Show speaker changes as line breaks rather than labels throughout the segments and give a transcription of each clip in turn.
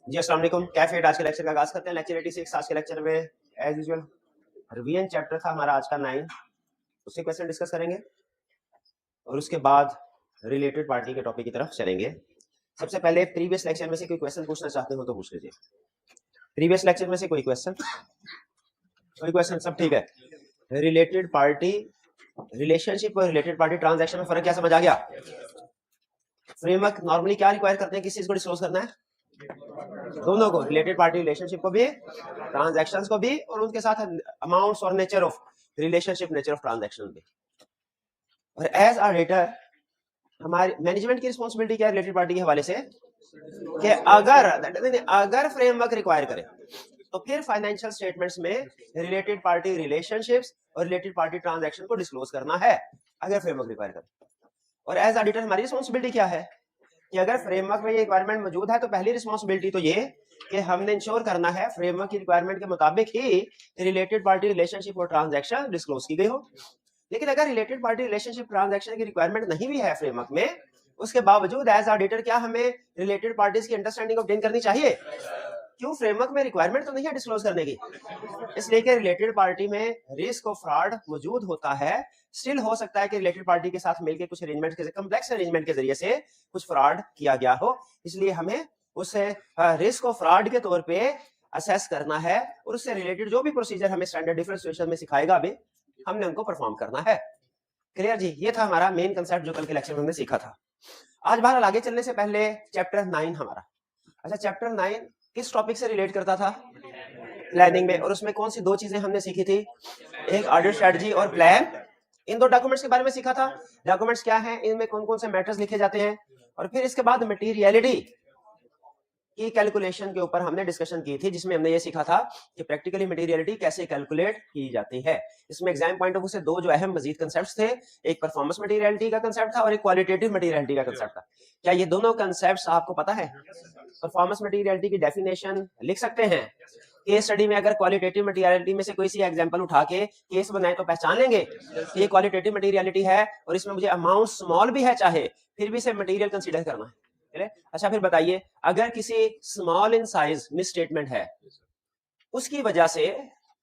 जी अस्सलाम वालेकुम। कैफे आज के लेक्चर का आगाज करते हैं। लेक्चर 86। आज के लेक्चर में एज यूजुअल रिवीजन चैप्टर था हमारा आज का 9, उसके क्वेश्चन डिस्कस करेंगे और उसके बाद रिलेटेड पार्टी के टॉपिक की तरफ चलेंगे। सबसे पहले प्रीवियस लेक्चर में से कोई क्वेश्चन पूछना चाहते हो तो पूछ लीजिए। प्रीवियस लेक्चर में से कोई क्वेश्चन सब ठीक है। रिलेटेड पार्टी रिलेशनशिप और रिलेटेड पार्टी ट्रांजैक्शन में फर्क क्या समझ आ गया? फ्रेमवर्क नॉर्मली क्या रिक्वायर करते हैं, किस चीज को डिस्क्लोज करना है? दोनों को, रिलेटेड पार्टी रिलेशनशिप को भी, ट्रांजैक्शंस को भी, और उनके साथ अमाउंट्स और nature of relationship, nature of transaction भी। और एज ऑडिटर हमारी मैनेजमेंट की रिस्पांसिबिलिटी क्या है रिलेटेड पार्टी के हवाले से कि अगर फ्रेमवर्क रिक्वायर करे तो फिर फाइनेंशियल स्टेटमेंट्स में रिलेटेड पार्टी रिलेशनशिप्स और रिलेटेड पार्टी ट्रांजैक्शन को डिस्क्लोज करना है अगर फ्रेमवर्क रिक्वायर करे। और एज ऑडिटर हमारी रिस्पांसिबिलिटी क्या है कि अगर फ्रेमवर्क में ये रिक्वायरमेंट मौजूद है तो पहली रिस्पांसिबिलिटी तो ये कि हमने इंश्योर करना है फ्रेमवर्क की रिक्वायरमेंट के मुताबिक ही रिलेटेड पार्टी रिलेशनशिप और ट्रांजैक्शन डिस्क्लोज की गई हो। लेकिन अगर रिलेटेड पार्टी रिलेशनशिप ट्रांजैक्शन की रिक्वायरमेंट नहीं भी है फ्रेमवर्क में, उसके बावजूद एज ऑडिटर क्या हमें रिलेटेड पार्टीज की अंडरस्टैंडिंग ऑब्टेन करनी चाहिए? क्यों? फ्रेमवर्क में रिक्वायरमेंट तो नहीं है डिस्क्लोज करने की, इसलिए कि रिलेटेड पार्टी में रिस्क ऑफ फ्रॉड मौजूद होता है। स्टिल हो सकता है कि रिलेटेड पार्टी के साथ मिलकर कुछ अरेंजमेंट के कम्प्लेक्स अरेंजमेंट के जरिए से कुछ फ्रॉड किया गया हो, इसलिए हमें उसे रिस्क ऑफ फ्रॉड के तौर पे असेस करना है और उससे रिलेटेड जो भी प्रोसीजर हमें स्टैंडर्ड डिफरेंट सिचुएशन में सिखाएगा अभी हमने उनको परफॉर्म करना है। क्लियर जी? ये था हमारा मेन कंसेप्ट जो कल के लेक्चर में हमने सीखा था। आज बाहर आगे चलने से पहले चैप्टर 9 हमारा, अच्छा चैप्टर 9 किस टॉपिक से रिलेट करता था? प्लानिंग में। और उसमें कौन सी दो चीजें हमने सीखी थी? एक ऑडिट स्ट्रेटजी और प्लान। इन दो डॉक्यूमेंट्स के बारे में सीखा था। डॉक्यूमेंट्स क्या हैं, इनमें कौन कौन से मैटर्स लिखे जाते हैं, और फिर इसके बाद मटेरियलिटी की कैलकुलेशन के ऊपर हमने डिस्कशन की थी, जिसमें हमने ये सीखा था कि प्रैक्टिकली मटेरियलिटी कैसे कैलकुलेट की जाती है। इसमें एग्जाम पॉइंट ऑफ व्यू से दो जो अहम मजीद कंसेप्ट्स थे, एक परफॉर्मेंस मटेरियलिटी का कंसेप्ट था और एक क्वालिटेटिव मटेरियलिटी का कंसेप्ट था। क्या ये दोनों कंसेप्ट्स आपको पता है? परफॉर्मेंस मटेरियलिटी की डेफिनेशन लिख सकते हैं? केस स्टडी में अगर क्वालिटेटिव मटेरियलिटी में से कोई सी एग्जांपल उठा के केस बनाए तो पहचान लेंगे कि ये क्वालिटेटिव मटेरियलिटी है और इसमें मुझे अमाउंट स्मॉल भी है चाहे, फिर भी इसे मटेरियल कंसीडर करना है। अच्छा फिर बताइए, अगर किसी small in size miss statement है, उसकी वजह से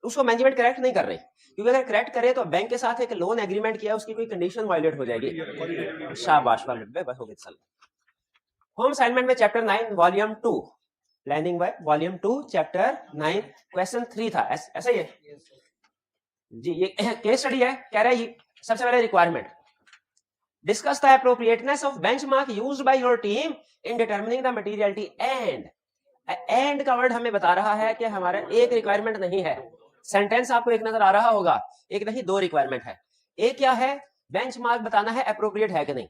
उसको मैनेजमेंट करेक्ट नहीं कर रही, क्योंकि अगर करेक्ट करे तो बैंक के साथ एक लोन एग्रीमेंट किया, उसकी कोई कंडीशन वायलेट हो जाएगी। शाबाश वाले, बस हो गई। होम असाइनमेंट में chapter 9 volume 2 planning by volume 2 chapter 9 question 3 था, ऐसा ही है जी। ये केस स्टडी है, कह रहा है सबसे पहले requirement, discuss the appropriateness of benchmark used by your team in determining the materiality. And का वर्ड हमें बता रहा है कि हमारा एक रिक्वायरमेंट नहीं है। सेंटेंस आपको एक नजर आ रहा होगा, एक नहीं दो रिक्वायरमेंट है। एक क्या है? बेंचमार्क बताना है एप्रोप्रिएट है कि नहीं।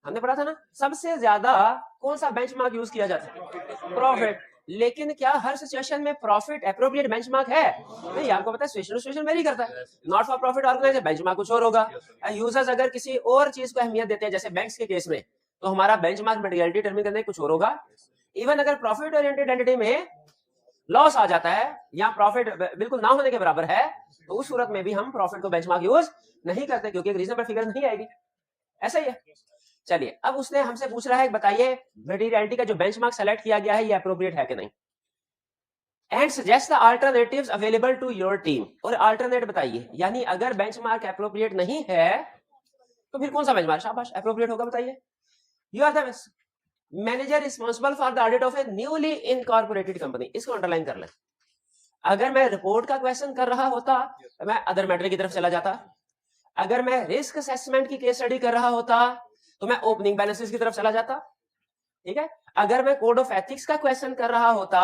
हमने पढ़ा था ना, सबसे ज्यादा कौन सा बेंचमार्क यूज किया जाता है? प्रॉफिट। लेकिन क्या हर सिचुएशन में प्रॉफिट एप्रोप्रिएट बेंचमार्क है? नहीं, आपको पता है सिचुएशन सिचुएशन वेरी करता है। Not for profit organisation benchmark कुछ और होगा। यूजर्स अगर किसी और चीज को अहमियत देते हैं, जैसे बैंक्स के केस में, तो हमारा बेंचमार्क मटेरियलिटी डिटरमिन करने कुछ और होगा। इवन अगर प्रॉफिट ओरिएंटेड एंटिटी में लॉस आ जाता है या प्रॉफिट बिल्कुल ना होने के बराबर है, तो उस सूरत में भी हम प्रॉफिट को बेंचमार्क यूज नहीं करते, क्योंकि एक रीजनेबल फिगर नहीं आएगी। ऐसा ही है। चलिए, अब उसने हमसे पूछ रहा है, बताइए मटेरियलिटी का जो बेंचमार्क सेलेक्ट किया गया है ये एप्रोप्रिएट है कि नहीं, and suggest the alternatives available to your team. और अल्टरनेट बताइए, यानी अगर बेंचमार्क एप्रोप्रिएट नहीं है तो फिर कौन सा बेंचमार्क शाबाश एप्रोप्रिएट होगा, बताइए। You are the manager responsible for the audit of a newly incorporated company. इसको अंडरलाइन कर लें। अगर मैं रिपोर्ट का क्वेश्चन कर रहा होता तो मैं अदर मैटर की तरफ चला जाता। अगर मैं रिस्क असेसमेंट की केस स्टडी कर रहा होता तो मैं ओपनिंग बैलेंसेस की तरफ चला जाता। ठीक है। अगर मैं कोड ऑफ एथिक्स का क्वेश्चन कर रहा होता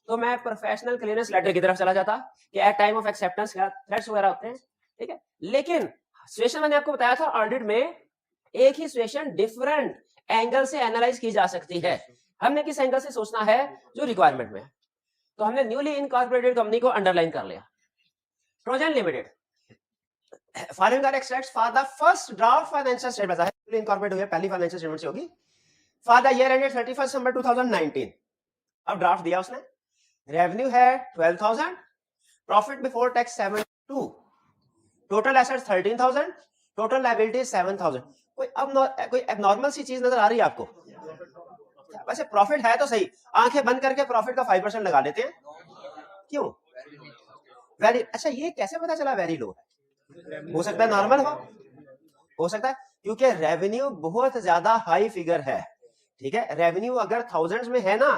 तो मैं प्रोफेशनल क्लियरेंस लेटर की तरफ चला जाता कि at time of acceptance threats वगैरह होते हैं। ठीक है। लेकिन सिचुएशन मैंने आपको बताया था ऑडिट में एक ही सिचुएशन डिफरेंट एंगल से एनालाइज की जा सकती है। हमने किस एंगल से सोचना है? जो रिक्वायरमेंट में है। तो हमने न्यूली इनकॉर्पोरेटेड कंपनी को अंडरलाइन कर लिया। Trojan limited following are extracts for the first draft financial statement है, न्यूली इनकॉर्पोरेट हुई है, पहली फाइनेंशियल स्टेटमेंट होगी for the year ended 31 December 2019। अब ड्राफ्ट दिया उसने, रेवेन्यू है 12,000, profit before tax 72, total assets 13,000, total liabilities 7,000। कोई एबनॉर्मल सी चीज नजर आ रही है आपको? वैसे प्रॉफिट है तो सही, आंखें बंद करके प्रॉफिट का 5% लगा देते हैं, क्यों? वेरी अच्छा, ये कैसे पता चला वेरी लो है? हो सकता है नॉर्मल हो सकता है क्योंकि रेवेन्यू बहुत ज्यादा हाई फिगर है, ठीक है। रेवेन्यू अगर थाउजेंड्स में है ना,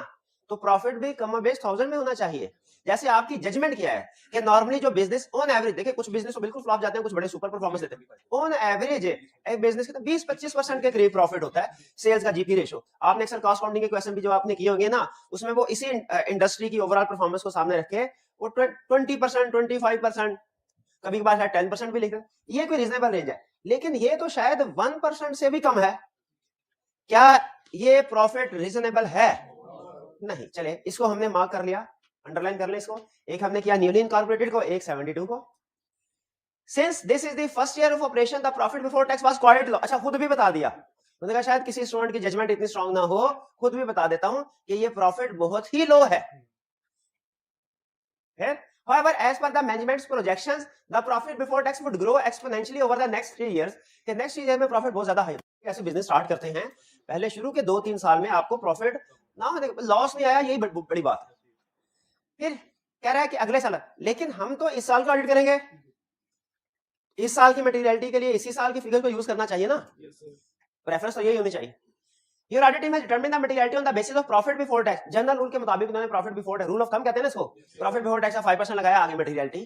तो प्रॉफिट भी कम बेस 1000 में होना चाहिए। जैसे आपकी जजमेंट क्या है कि नॉर्मली जो बिजनेस ऑन एवरेज, देखिए कुछ बिजनेस तो बिल्कुल फ्लॉप जाते हैं, कुछ बड़े सुपर परफॉर्मेंस देते हैं, ऑन एवरेज एक बिजनेस के तो 20-25% के करीब प्रॉफिट होता है सेल्स का जीपी रेशो। आपने अक्सर कॉस्ट काउंटिंग के क्वेश्चन भी जो आपने किए होंगे ना, उसमें वो इसी इंडस्ट्री की ओवरऑल परफॉर्मेंस को सामने रखे वो 20%, 25%, कभी कभार शायद 10% भी लिख रहे हैं, ये कोई रीजनेबल रेंज है। लेकिन ये तो शायद 1% से भी कम है। क्या ये प्रॉफिट रीजनेबल है? नहीं। चले इसको हमने मार्क कर लिया, अंडरलाइन कर ले इसको। एक हमने किया न्यूली इनकॉर्पोरेटेड को, एक 72 को। Since this is the first year of operation the profit before tax was quite low. अच्छा, खुद भी बता दिया, मैंने कहा शायद किसी स्टूडेंट की जजमेंट इतनी स्ट्रांग ना हो, खुद भी बता देता हूं कि ये प्रॉफिट बहुत ही लो है। However, as per the management's projections, the profit before tax would grow exponentially over the next 3 years. कि next 3 years में प्रॉफिट बहुत ज्यादा है। कैसे बिजनेस स्टार्ट करते हैं, पहले शुरू के 2-3 साल में आपको प्रॉफिट ना लॉस नहीं आया, यही बड़ी बात है। फिर कह रहा है कि अगले साल, लेकिन हम तो इस साल का ऑडिट करेंगे, इस साल की मटेरियलिटी के लिए इसी साल की फिगर को यूज करना चाहिए ना, प्रेफरेंस तो यही होनी चाहिए। Your audit team has determined the materiality on the basis of profit before tax. General rule के मुताबिक उन्होंने profit before tax, rule of thumb कहते हैं ना इसको, प्रॉफिट बिफोर टैक्स का 5% लगाया, आगे materiality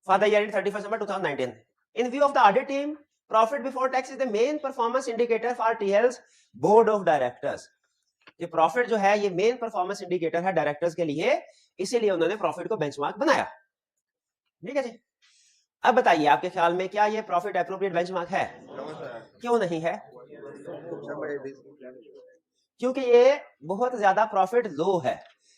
for the year and 31 December 2019. In view of the audit team, profit before tax is the main performance indicator for TL's board of directors. ये profit जो है ये मेन परफॉर्मेंस इंडिकेटर है directors के लिए, इसीलिए उन्होंने प्रॉफिट को बेंचमार्क बनाया। ठीक है जी। अब बताइए आपके ख्याल में क्या ये प्रॉफिट एप्रोप्रिएट बेंचमार्क है? क्यों नहीं है? क्योंकि ये बहुत ज्यादा प्रॉफिट लो है।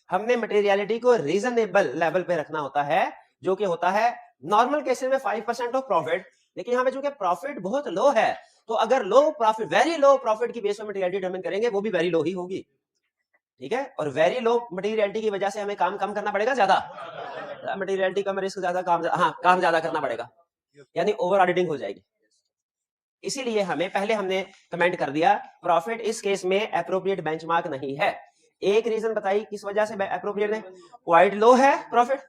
हमने मटेरियलिटी को रीजनेबल लेवल पे रखना होता है, जो कि होता है नॉर्मल केसेस में 5% ऑफ प्रॉफिट, लेकिन यहाँ पे चूंकि प्रॉफिट बहुत लो है, तो अगर लो प्रॉफिट, वेरी लो प्रॉफिट की बेस पे मटेरियलिटी डिटरमाइन करेंगे, वो भी वेरी लो ही होगी। ठीक है, और वेरी लो मटेरियलिटी की वजह से हमें काम कम करना पड़ेगा, ज्यादा मटेरियलिटी कम, रिस्क ज्यादा, काम ज्यादा करना पड़ेगा, यानी ओवर ऑडिटिंग हो जाएगी। इसीलिए हमने कमेंट कर दिया प्रॉफिट इस केस में एप्रोप्रिएट बेंचमार्क नहीं है। एक रीजन बताइए किस वजह से एप्रोप्रिएट नहीं, क्वाइट लो है प्रॉफिट।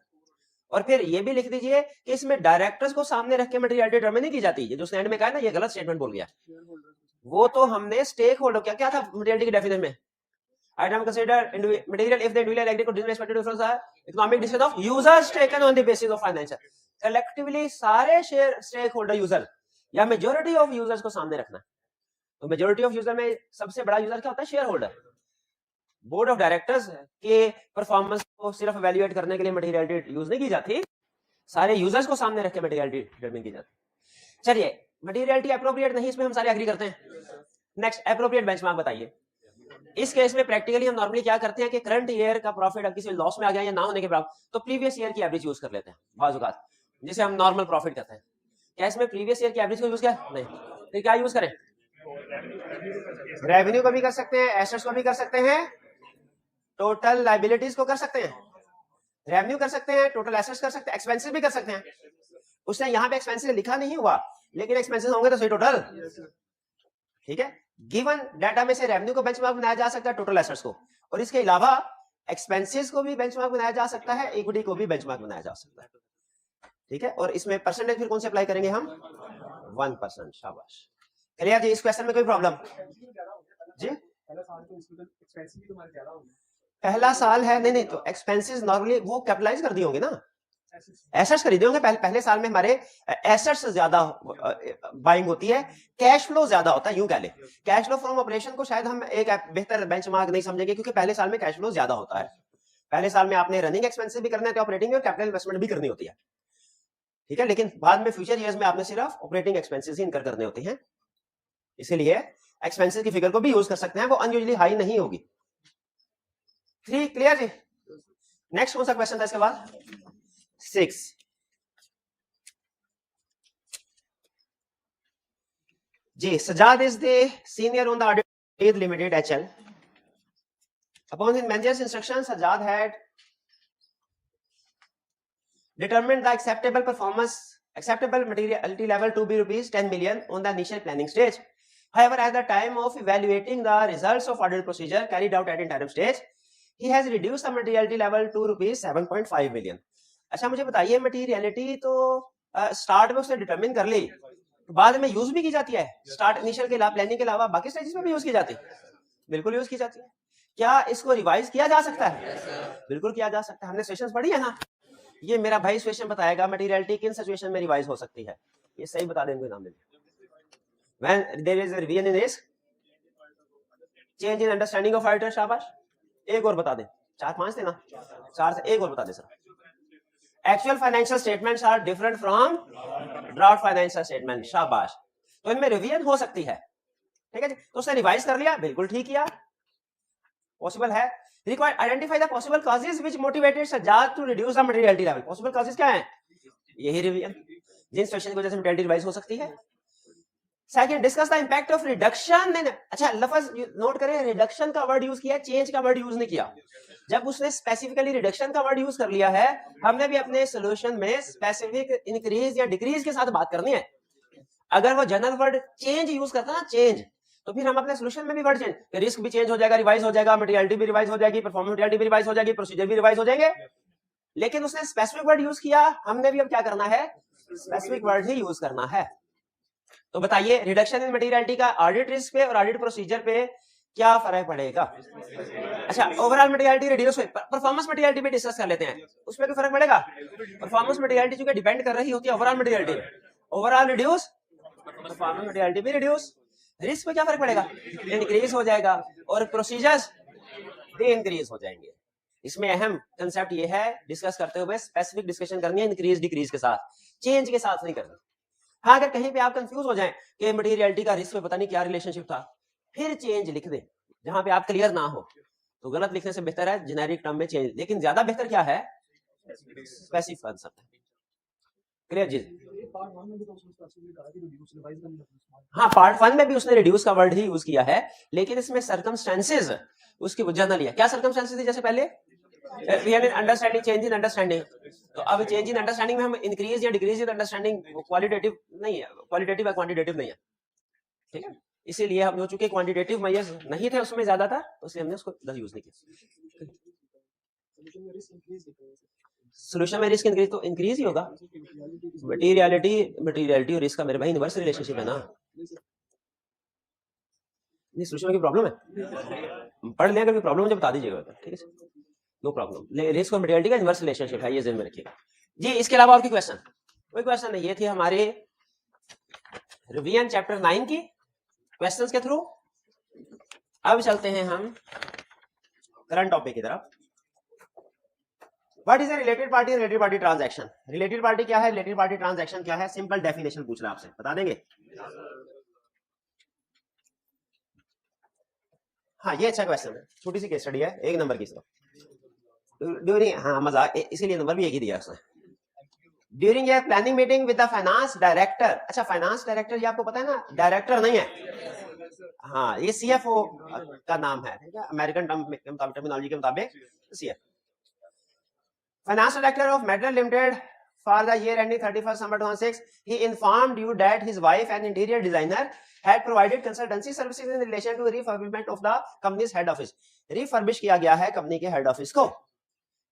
और फिर ये भी लिख दीजिए कि इसमें डायरेक्टर्स को सामने रख के मटेरियलिटी डिटरमाइन नहीं की जाती है, जो स्टैंड में कहा ना, ये गलत स्टेटमेंट बोल गया। वो तो हमने स्टेक होल्डर, क्या था मटेरियलिटी की डेफिनेशन में, item consider material if the individual agree to disrespect to economic decision of users taken on the basis of financial, collectively सारे शेयर स्टेक होल्डर यूजर या मेजॉरिटी ऑफ यूजर्स को सामने रखना। तो मेजॉरिटी ऑफ यूजर में सबसे बड़ा user क्या होता है? Share holder. Board of directors के परफॉर्मेंस को सिर्फ एवेल्युएट करने के लिए मटेरियलिटी यूज नहीं की जाती, सारे यूजर्स को सामने रख के मटेरियलिटी डिटरमाइन की जाती। चलिए, मटेरियलिटी एप्रोप्रिएट नहीं, इसमें हम सारे एग्री करते हैं। नेक्स्ट, एप्रोप्रिएट बेंचमार्क बताइए। इस केस में प्रैक्टिकली हम नॉर्मली क्या करते हैं कि करंट ईयर का प्रॉफिट अब किसी लॉस में आ गया या ना होने के बराबर, तो प्रीवियस ईयर की एवरेज यूज कर लेते हैं बाजुकात, जिसे हम नॉर्मल प्रॉफिट कहते हैं। क्या इसमें प्रीवियस ईयर की एवरेज को यूज किया? नहीं। फिर क्या यूज करें? रेवेन्यू को भी कर सकते हैं, एसेट्स को भी कर सकते हैं, टोटल लायबिलिटीज को कर सकते हैं। रेवेन्यू कर सकते हैं, टोटल एसेट्स कर सकते हैं, एक्सपेंसेस भी कर सकते हैं। उसने यहाँ पे एक्सपेंसेस लिखा नहीं हुआ, लेकिन एक्सपेंसेस होंगे तो सही टोटल। ठीक है, गिवन डाटा में से रेवेन्यू को बेंचमार्क बनाया जा सकता है, टोटल एसेट्स को, और इसके अलावा एक्सपेंसेस को भी बेंचमार्क बनाया जा सकता है, इक्विटी को भी बेंचमार्क बनाया जा सकता है। ठीक है, और इसमें परसेंटेज फिर कौन से अप्लाई करेंगे हम? 1%। शाबाश, क्लियर जी। इस क्वेश्चन में कोई प्रॉब्लम जी? पहला साल है, नहीं तो एक्सपेंसेस नॉर्मली वो कैपिटलाइज कर दिए होंगे ना, एसेट्स खरीदे होंगे। पहले साल में हमारे एसेट्स ज्यादा बाइंग होती है, कैश फ्लो ज्यादा होता है, यूं कह ले। कैश फ्लो फ्रॉम ऑपरेशन को शायद हम एक बेहतर बेंचमार्क नहीं समझेंगे, क्योंकि पहले साल में कैश फ्लो ज्यादा होता है। पहले साल में आपने रनिंग एक्सपेंसेस भी करने होते हैं, ऑपरेटिंग और कैपिटल इन्वेस्टमेंट भी करनी होती है। ठीक है, लेकिन बाद में फ्यूचर ईयर्स में आपने सिर्फ ऑपरेटिंग एक्सपेंसेस ही इनकर करने होते हैं, इसीलिए एक्सपेंसेस की फिगर को भी यूज कर सकते हैं, वो अनयूजुअली हाई नहीं होगी। 3 क्लियर जी। नेक्स्ट कौन सा क्वेश्चन था इसके बाद? 6। जी, Sajjad is the senior on the audit limited HL. Upon his manager's instruction, Sajjad had determined the acceptable materiality level to be rupees 10 million on the initial planning stage. However, at the time of evaluating the results of audit procedure carried out at interim stage, he has reduced the materiality level to rupees 7.5 million. अच्छा मुझे बताइए, materiality तो start में उसने determine कर ली, बाद में use भी की जाती है? स्टार्ट इनिशियल के अलावा, प्लानिंग के अलावा बाकी स्टेजेस में भी यूज की जाती है? बिल्कुल यूज की जाती है। क्या इसको रिवाइज किया जा सकता है? बिल्कुल किया जा सकता है। हमने सिचुएशंस पढ़ी है ना। ये मेरा भाई सिचुएशन बताएगा मटेरियलिटी किन सिचुएशन में रिवाइज हो सकती है, ये सही बता देंगे नाम लेंगे। When there is a revision in risk, change in understanding of auditor, शाबाश। एक और बता दे, 4-5 थे ना, 4 से एक और बता दे sir. Actual financial statements are different from draft financial statement, शाबाश। तो इनमें रिवीजन हो सकती है, ठीक है जी। तो उसने रिवाइज कर लिया, बिल्कुल ठीक किया, पॉसिबल है। Required identify the possible causes which motivated Sajjad to reduce the materiality level. Possible causes क्या हैं? यही रिवीजन, जिन सिचुएशन की वजह से materiality रिवाइज हो सकती है। Second, discuss the impact of reduction. अच्छा लफ्ज नोट करें, रिडक्शन का वर्ड यूज किया, चेंज का वर्ड यूज नहीं किया। जब उसने स्पेसिफिकली रिडक्शन का वर्ड यूज कर लिया है, हमने भी अपने सॉल्यूशन में स्पेसिफिक इंक्रीज या डिक्रीज के साथ बात करनी है। अगर वो जनरल वर्ड चेंज यूज करता ना, चेंज, तो फिर हम अपने सॉल्यूशन में भी वर्ड चेंज, रिस्क भी चेंज हो जाएगा, रिवाइज हो जाएगा, मटेरियलिटी भी रिवाइज हो जाएगी, परफॉर्मेंस मटेरियलिटी भी रिवाइज हो जाएगी, प्रोसीजर भी रिवाइज हो जाएंगे। लेकिन उसने स्पेसिफिक वर्ड यूज किया, हमने भी अब क्या करना है, स्पेसिफिक वर्ड ही यूज करना है। तो बताइए, रिडक्शन इन मटेरियलिटी का ऑडिट रिस्क पे और ऑडिट प्रोसीजर पे क्या फर्क पड़ेगा? अच्छा, ओवरऑल मटेरियलिटी रिड्यूस हुई, परफॉर्मेंस मटेरियलिटी पे डिस्कस कर लेते हैं, उसमें कोई फर्क पड़ेगा? परफॉर्मेंस मटेरियलिटी जो कि डिपेंड कर रही होती है overall materiality, overall reduce, performance materiality भी रिड्यूस। रिस्क पे क्या फर्क पड़ेगा? इंक्रीज हो जाएगा, और प्रोसीजर्स भी इंक्रीज हो जाएंगे। इसमें अहम कंसेप्ट ये है, डिस्कस करते हुए स्पेसिफिक डिस्कशन करनी है, इंक्रीज डिक्रीज के साथ, चेंज के साथ नहीं करनी। हाँ, अगर कहीं पे आप कंफ्यूज हो जाएं कि मटेरियलिटी का रिस्क में पता नहीं क्या रिलेशनशिप था, फिर चेंज लिख दें। जहां पे आप क्लियर ना हो तो गलत लिखने से बेहतर है जेनेरिक टर्म में चेंज, लेकिन ज्यादा बेहतर क्या है, स्पेसिफिक कंसेप्ट। क्लियर जी? हाँ, पार्ट 1 में भी उसने रिड्यूस का वर्ड ही यूज किया है, लेकिन इसमें सर्कमस्टेंसेस उसकी वजह न लिया। क्या सर्कमस्टेंसेस थी? जैसे पहले अंडरस्टैंडिंग, चेंज इन अंडरस्टैंडिंग। तो अब चेंज इन अंडरस्टैंडिंग में हम इंक्रीज या डिक्रीज इन अंडरस्टैंडिंग क्वालिटेटिव नहीं है, क्वालिटेटिव या क्वांटिटेटिव नहीं है, ठीक है। इसीलिए हम, जो चूंकि क्वांटिटेटिव मेजर्स नहीं थे उसमें ज्यादा था, तो इसलिए हमने उसको इधर यूज नहीं किया। सोल्यूशन में रिस्क इंक्रीज तो इंक्रीज ही होगा। मटेरियलिटी और रिस्क का मेरे भाई इनवर्स रिलेशनशिप है ना। नहीं, सोल्यूशन में कोई प्रॉब्लम है, पढ़ लें, अगर कोई प्रॉब्लम मुझे बता दीजिएगा, ठीक है, नो प्रॉब्लम। रिस्क और मटेरियलिटी का इनवर्स रिलेशनशिप है, ये ज़हन में रखिएगा जी। इसके अलावा और कोई क्वेश्चन? कोई क्वेश्चन नहीं। ये थी हमारे रिवीजन चैप्टर 9 की क्वेश्चंस के थ्रू। अब चलते हैं हम करंट टॉपिक की तरफ। What is a related party, related party transaction? Related party क्या है, रिलेटेड पार्टी ट्रांजैक्शन क्या है? सिंपल डेफिनेशन पूछ रहा है आपसे, बता देंगे? हाँ, ये अच्छा क्वेश्चन है, छोटी सी केस स्टडी है, 1 नंबर की सिर्फ। ड्यूरिंग, हाँ मजाक, इसीलिए नंबर भी एक ही दिया उसने। During a planning meeting with the finance director. अच्छा, फाइनेंस डायरेक्टर ये आपको पता है ना, डायरेक्टर नहीं है, हाँ ये सीएफओ का नाम है, ठीक है, अमेरिकन टर्मिनोलॉजी के मुताबिक CF. Finance director of metal limited for the year ending 31st December 2006, he informed you that his wife, an interior designer, had provided consultancy services in relation to refurbishment of the company's head office. Refurbish किया गया है company के head office को।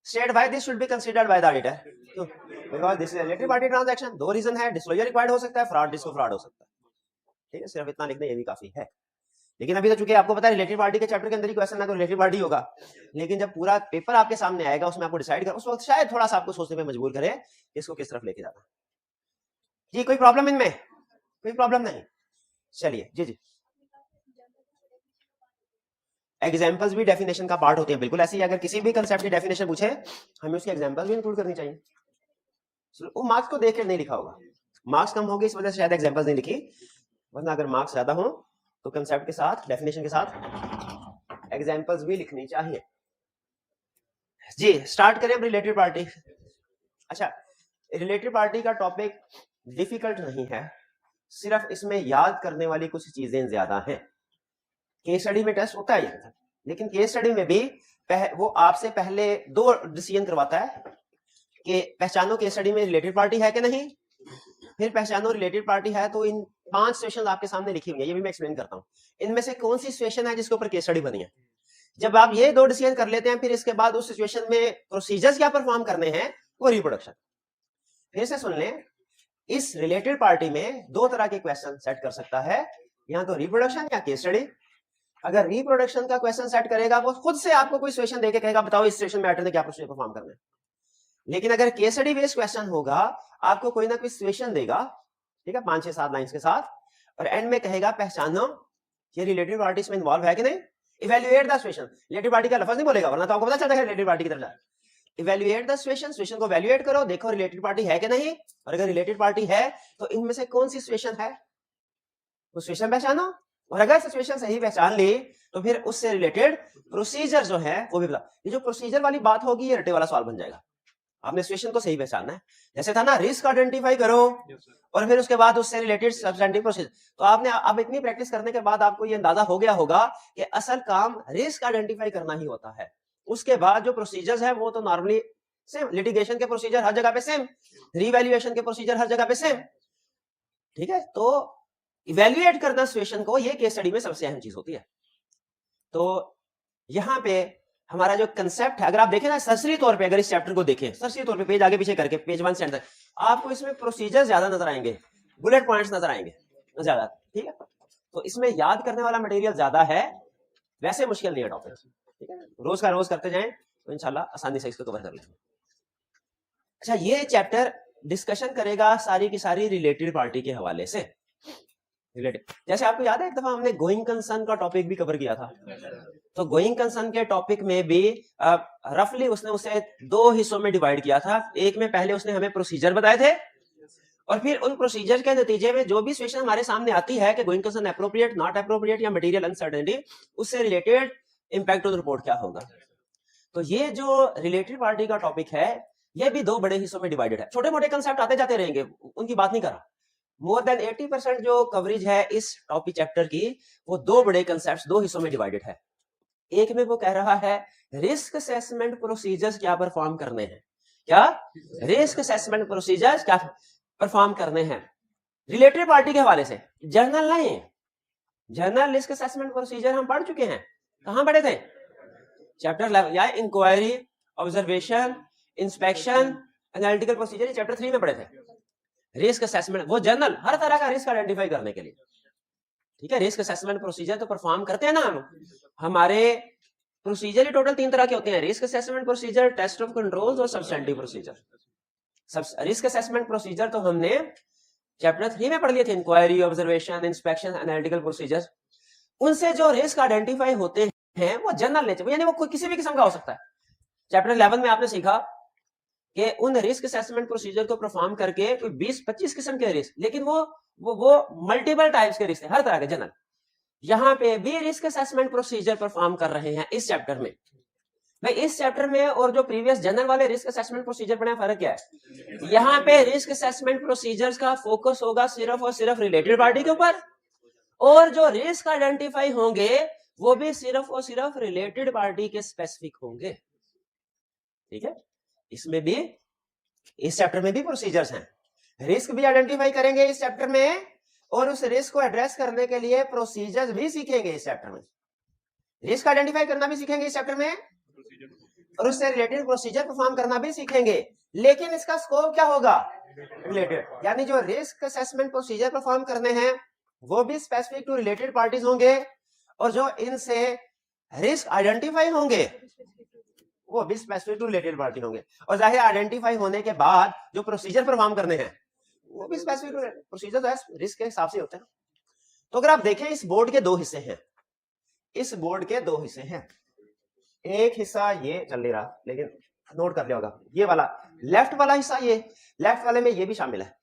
State why this should be considered by the auditor? Because this is a related party transaction. 2 reason है, disclosure required हो सकता है, fraud disco fraud हो सकता है, ठीक है, सिर्फ इतना लिखना ये भी काफी है। लेकिन अभी तो चूंकि आपको पता है रिलेटेड पार्टी के चैप्टर के अंदर ही क्वेश्चन है, तो रिलेटेड पार्टी होगा। लेकिन जब पूरा पेपर आपके सामने आएगा, उसमें आपको डिसाइड कर, उस वक्त शायद थोड़ा सा आपको सोचने में मजबूर करे इसको किस तरफ लेके जाना। जी कोई प्रॉब्लम इनमें? कोई प्रॉब्लम नहीं, चलिए जी जी। एग्जाम्पल्स भी डेफिनेशन का पार्ट होते हैं, बिल्कुल ऐसे ही। अगर किसी भी कंसेप्ट की डेफिनेशन पूछे, हमें उसकी एग्जाम्पल्स भी इंक्लूड करनी चाहिए। वो मार्क्स को देख के नहीं लिखा होगा, मार्क्स कम होगी इस वजह से शायद एग्जाम्पल्स नहीं लिखी, वरना अगर मार्क्स ज्यादा हो तो कंसेप्ट के साथ, डेफिनेशन के साथ एग्जाम्पल्स भी लिखनी चाहिए। जी स्टार्ट करें रिलेटेड पार्टी। अच्छा, रिलेटेड पार्टी का टॉपिक डिफिकल्ट नहीं है, सिर्फ इसमें याद करने वाली कुछ चीजें ज्यादा हैं। केस स्टडी में टेस्ट होता है, लेकिन केस स्टडी में भी वो आपसे पहले 2 डिसीजन करवाता है कि पहचानो केस स्टडी में रिलेटेड पार्टी है कि नहीं, फिर पहचानो रिलेटेड पार्टी है तो इन 5 सिचुएशन आपके सामने लिखी हुई है, ये भी मैं एक्सप्लेन करता हूँ। इनमें से कौन सी सिचुएशन है जिसके ऊपर केस स्टडी बनी है? जब आप ये 2 डिसीजन कर लेते हैं, फिर इसके बाद उस सिचुएशन में प्रोसीजर्स क्या परफॉर्म करने हैं, वो रिप्रोडक्शन। फिर से सुन लें, इस रिलेटेड पार्टी में 2 तरह के क्वेश्चन सेट कर सकता है, या तो रिप्रोडक्शन या केस स्टडी। अगर रिप्रोडक्शन का क्वेश्चन सेट करेगा, वो खुद से आपको कोई सिचुएशन देके कहेगा बताओ इस सिचुएशन में ने क्या प्रोसीजर परफॉर्म करना है। लेकिन अगर केस स्टडी बेस्ड क्वेश्चन होगा, आपको कोई ना कोई सिचुएशन देगा, ठीक है, 5 6 7 लाइंस के साथ, और एंड में कहेगा पहचानो ये रिलेटेड पार्टी इसमें इन्वॉल्व है कि नहीं, evaluate the situation. Related party का लफ्ज नहीं बोलेगा, वरना तो आपको पता चलता है रिलेटेड पार्टी की तरफ जाए। इवैल्यूएट द सिचुएशन, सिचुएशन को इवैल्यूएट करो, देखो रिलेटेड पार्टी है कि नहीं, और अगर रिलेटेड पार्टी है तो इनमें से कौन सी सिचुएशन है, वो सिचुएशन पहचानो, और अगर सिचुएशन सही पहचान ली तो फिर उससे रिलेटेड प्रोसीजर जो है वो भी बता। ये जो प्रोसीजर वाली बात होगी, ये रटे वाला सवाल बन जाएगा। आपने सिचुएशन को सही पहचानना है, जैसे था ना रिस्क आइडेंटिफाई करो और फिर उसके बाद उससे रिलेटेड सब्सटेंटिव प्रोसीजर। तो आपने अब इतनी प्रैक्टिस करने के बाद आपको ये अंदाजा हो गया होगा कि असल काम रिस्क आइडेंटिफाई करना ही होता है। उसके बाद जो प्रोसीजर्स है वो तो नॉर्मली सेम, लिटिगेशन के प्रोसीजर हर जगह पे सेम, रीवैल्यूएशन के प्रोसीजर हर जगह पे सेम, ठीक है। तो इवैल्यूएट करना सिचुएशन को, ये केस स्टडी में सबसे अहम चीज होती है। तो यहां पे हमारा जो कंसेप्ट है, अगर आप देखें ना सरसरी तौर पे, अगर इस चैप्टर को देखें सरसरी तौर पे, पेज आगे पीछे करके पेज 1 से एंड तक, आपको इसमें प्रोसीजर ज्यादा नजर आएंगे, बुलेट पॉइंट्स नजर आएंगे ज्यादा, ठीक है। तो इसमें याद करने वाला मटेरियल ज्यादा है, वैसे मुश्किल नहीं है टॉपिक, ठीक है। रोज का रोज करते जाएं तो इंशाल्लाह आसानी से इसको कवर कर लेंगे। अच्छा, ये चैप्टर डिस्कशन करेगा सारी की सारी रिलेटेड पार्टी के हवाले से। रिलेटेड, जैसे आपको याद है एक दफा हमने गोइंग कंसर्न का टॉपिक भी कवर किया था, तो गोइंग कंसर्न के टॉपिक में भी रफली उसने उसे 2 हिस्सों में डिवाइड किया था। एक में पहले उसने हमें प्रोसीजर बताए थे, और फिर उन प्रोसीजर के नतीजे में जो भी सिचुएशन हमारे सामने आती है कि going concern appropriate, not appropriate या मटेरियल अनसर्टेनिटी, उससे रिलेटेड इंपैक्ट ऑन रिपोर्ट क्या होगा। तो ये जो रिलेटेड पार्टी का टॉपिक है, ये भी 2 बड़े हिस्सों में डिवाइडेड है। छोटे मोटे कंसेप्ट आते जाते रहेंगे, उनकी बात नहीं कर रहा। मोर देन 80% जो कवरेज है इस टॉपिक चैप्टर की, वो 2 बड़े कंसेप्ट 2 हिस्सों में डिवाइडेड है। एक में वो कह रहा है रिस्क असेसमेंट प्रोसीजर्स क्या परफॉर्म करने हैं, क्या रिस्क असेसमेंट प्रोसीजर्स क्या परफॉर्म करने हैं रिलेटेड पार्टी के हवाले से। जर्नल नहीं, जर्नल रिस्क असेसमेंट प्रोसीजर हम पढ़ चुके हैं, कहां पढ़े थे, चैप्टर 11 या inquiry, observation, inspection, analytical procedure, chapter 3 में पढ़े थे। रिस्क असेसमेंट, वो जर्नल हर तरह का रिस्क आइडेंटिफाई करने के लिए, ठीक है। रिस्क असेसमेंट प्रोसीजर तो परफॉर्म करते हैं ना हम, हमारे प्रोसीजर ही टोटल 3 तरह के होते हैं, risk assessment procedure, test of controls और substantive procedure. Risk assessment procedure तो हमने चैप्टर 3 में पढ़ लिए थे, inquiry, observation, inspection, analytical procedure. उनसे जो रिस्क आइडेंटिफाई होते हैं वो जनरल नेचर, यानी वो किसी भी किस्म का हो सकता है। चैप्टर 11 में आपने सीखा कि उन रिस्क असेसमेंट प्रोसीजर को परफॉर्म करके कोई 20-25 किस्म के रिस्क, लेकिन वो मल्टीपल टाइप्स के रिस्क है, हर तरह के जनरल। यहां पे भी रिस्क असेसमेंट प्रोसीजर परफॉर्म कर रहे हैं इस चैप्टर में। भाई इस चैप्टर में और जो प्रीवियस जनरल वाले रिस्क असेसमेंट प्रोसीजर पढ़े, फर्क क्या है? यहां पे रिस्क असेसमेंट प्रोसीजर्स का फोकस होगा सिर्फ और सिर्फ रिलेटेड पार्टी के ऊपर, और जो रिस्क आइडेंटिफाई होंगे वो भी सिर्फ और सिर्फ रिलेटेड पार्टी के स्पेसिफिक होंगे, ठीक है। इसमें भी, इस चैप्टर में भी प्रोसीजर्स हैं, रिस्क भी आइडेंटिफाई करेंगे इस चैप्टर में, और उस रिस्क को एड्रेस करने के लिए प्रोसीजर्स भी सीखेंगे इस चैप्टर में। रिस्क आइडेंटिफाई करना भी सीखेंगे इस चैप्टर में, और उससे रिलेटेड प्रोसीजर परफॉर्म करना भी सीखेंगे। लेकिन इसका स्कोप क्या होगा, रिलेटेड, यानी जो रिस्क असेसमेंट प्रोसीजर परफॉर्म करने हैं वो भी स्पेसिफिक टू रिलेटेड पार्टीज होंगे, और जो इनसे रिस्क आइडेंटिफाई होंगे वो भी स्पेसिफिक टू रिलेटेड पार्टी होंगे। और जाहिर आइडेंटिफाई होने के बाद जो प्रोसीजर परफॉर्म करने हैं वो भी स्पेसिफिक टू प्रोसीजर, तो है रिस्क के हिसाब से होते हैं। तो अगर आप देखें इस बोर्ड के 2 हिस्से हैं, इस बोर्ड के 2 हिस्से हैं। एक हिस्सा ये चल नहीं रहा, लेकिन नोट कर लिया होगा, ये वाला लेफ्ट वाला हिस्सा, ये लेफ्ट वाले में ये भी शामिल है,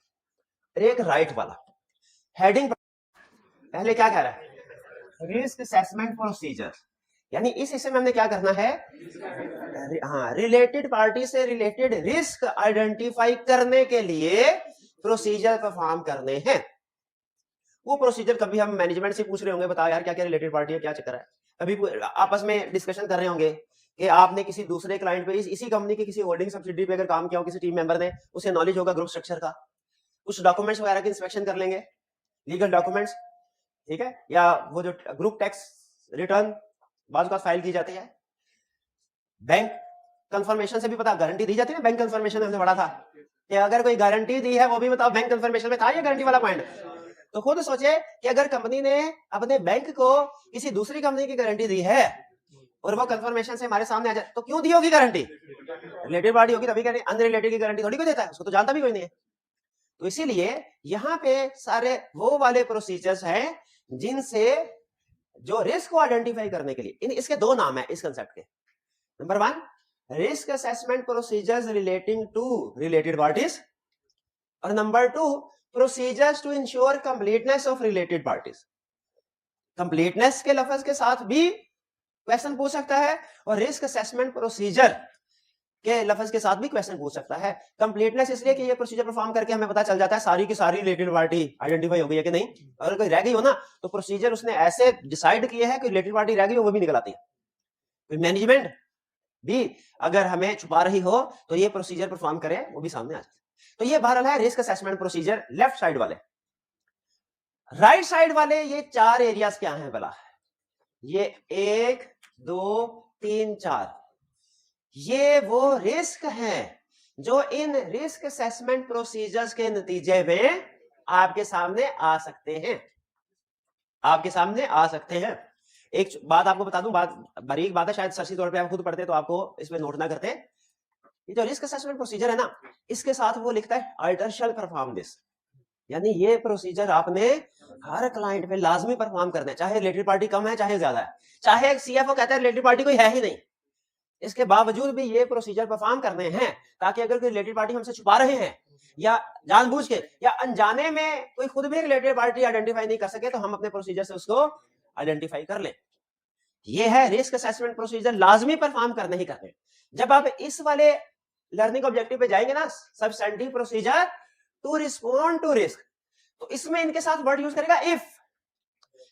एक राइट वाला। हेडिंग पहले क्या कह रहा है, रिस्क असेसमेंट प्रोसीजर, यानी इस हिस्से में हमने क्या करना है, हाँ, रिलेटेड पार्टी से रिलेटेड रिस्क आइडेंटिफाई करने के लिए प्रोसीजर परफॉर्म करने हैं। वो प्रोसीजर कभी हम मैनेजमेंट से पूछ रहे होंगे, बताओ यार क्या क्या रिलेटेड पार्टी है, क्या चक्कर है। कभी आपस में डिस्कशन कर रहे होंगे कि आपने किसी दूसरे क्लाइंट पे, इसी कंपनी की किसी होल्डिंग सब्सिडी पे अगर काम किया हो, किसी टीम मेंबर ने, उसे नॉलेज होगा ग्रुप स्ट्रक्चर का, कुछ डॉक्यूमेंट्स वगैरह की इंस्पेक्शन कर लेंगे, लीगल डॉक्यूमेंट्स, ठीक है, या वो जो ग्रुप टैक्स रिटर्न बाज़ औक़ात फाइल की जाती है। बैंक कंफर्मेशन से भी पता गारंटी दी जाती है ना, बैंक कंफर्मेशन में हमने पढ़ा था कि अगर कोई गारंटी दी है वो भी बताओ बैंक कंफर्मेशन में था ये गारंटी वाला पॉइंट। तो खुद सोचे कि अगर कंपनी ने अपने बैंक को किसी दूसरी कंपनी की गारंटी दी है और वो कंफर्मेशन से हमारे सामने आ जाए तो क्यों दी होगी गारंटी? रिलेटेड पार्टी होगी तभी, अनरिलेटेड की गारंटी थोड़ी कोई देता है, उसको तो जानता भी कोई नहीं है। तो इसीलिए यहाँ पे सारे वो वाले प्रोसीजर्स हैं जिनसे जो रिस्क को आइडेंटिफाई करने के लिए, इसके दो नाम है इस कंसेप्ट के। Number 1 risk assessment procedures relating to related parties, और number 2 procedures to ensure completeness of related parties. Completeness के लफ्ज के साथ भी क्वेश्चन पूछ सकता है और रिस्क असेसमेंट प्रोसीजर के लफ्ज के साथ भी क्वेश्चन पूछ सकता है। कंप्लीटनेस इसलिए कि ये प्रोसीजर परफॉर्म करके हमें पता चल जाता है सारी की सारी रिलेटेड पार्टी आइडेंटिफाई हो गई है कि नहीं। अगर कोई रह गई हो ना तो प्रोसीजर उसने ऐसे डिसाइड किए है कि रिलेटेड पार्टी रह गई हो वो भी निकल आती है। मैनेजमेंट भी अगर हमें छुपा रही हो तो ये प्रोसीजर परफॉर्म करे वो भी सामने आ जाता है। तो ये बहरहाल है risk assessment procedure left side वाले। राइट साइड वाले ये 4 एरियाज क्या हैं भला? ये 1 2 3 4 ये वो रिस्क हैं जो इन रिस्क असेसमेंट प्रोसीजर्स के नतीजे में आपके सामने आ सकते हैं, आपके सामने आ सकते हैं। एक बात आपको बता दूं, बात बारीक बात है, शायद शर्ती तौर पे आप खुद पढ़ते तो आपको इसमें नोट ना करते। ये जो रिस्क असेसमेंट प्रोसीजर है ना, इसके साथ वो लिखता है अल्टर शैल परफॉर्म दिस, यानी ये प्रोसीजर आपने हर क्लाइंट पे लाजमी परफॉर्म करना है, चाहे रिलेटेड पार्टी कम है चाहे ज्यादा है, चाहे सीएफओ कहता है रिलेटेड पार्टी कोई है ही नहीं, इसके बावजूद भी ये प्रोसीजर परफॉर्म करने हैं ताकि अगर कोई रिलेटेड पार्टी हमसे छुपा रहे हैं या जानबूझ के या अनजाने में कोई खुद भी रिलेटेड पार्टी आइडेंटिफाई नहीं कर सके तो हम अपने प्रोसीजर से उसको आइडेंटिफाई कर लें। ये है रिस्क असेसमेंट प्रोसीजर, लाजमी परफॉर्म करने ही करने। जब आप इस वाले लर्निंग ऑब्जेक्टिव पे जाएंगे ना, substantive procedure to respond to risk, तो इसमें इनके साथ वर्ड यूज करेगा इफ,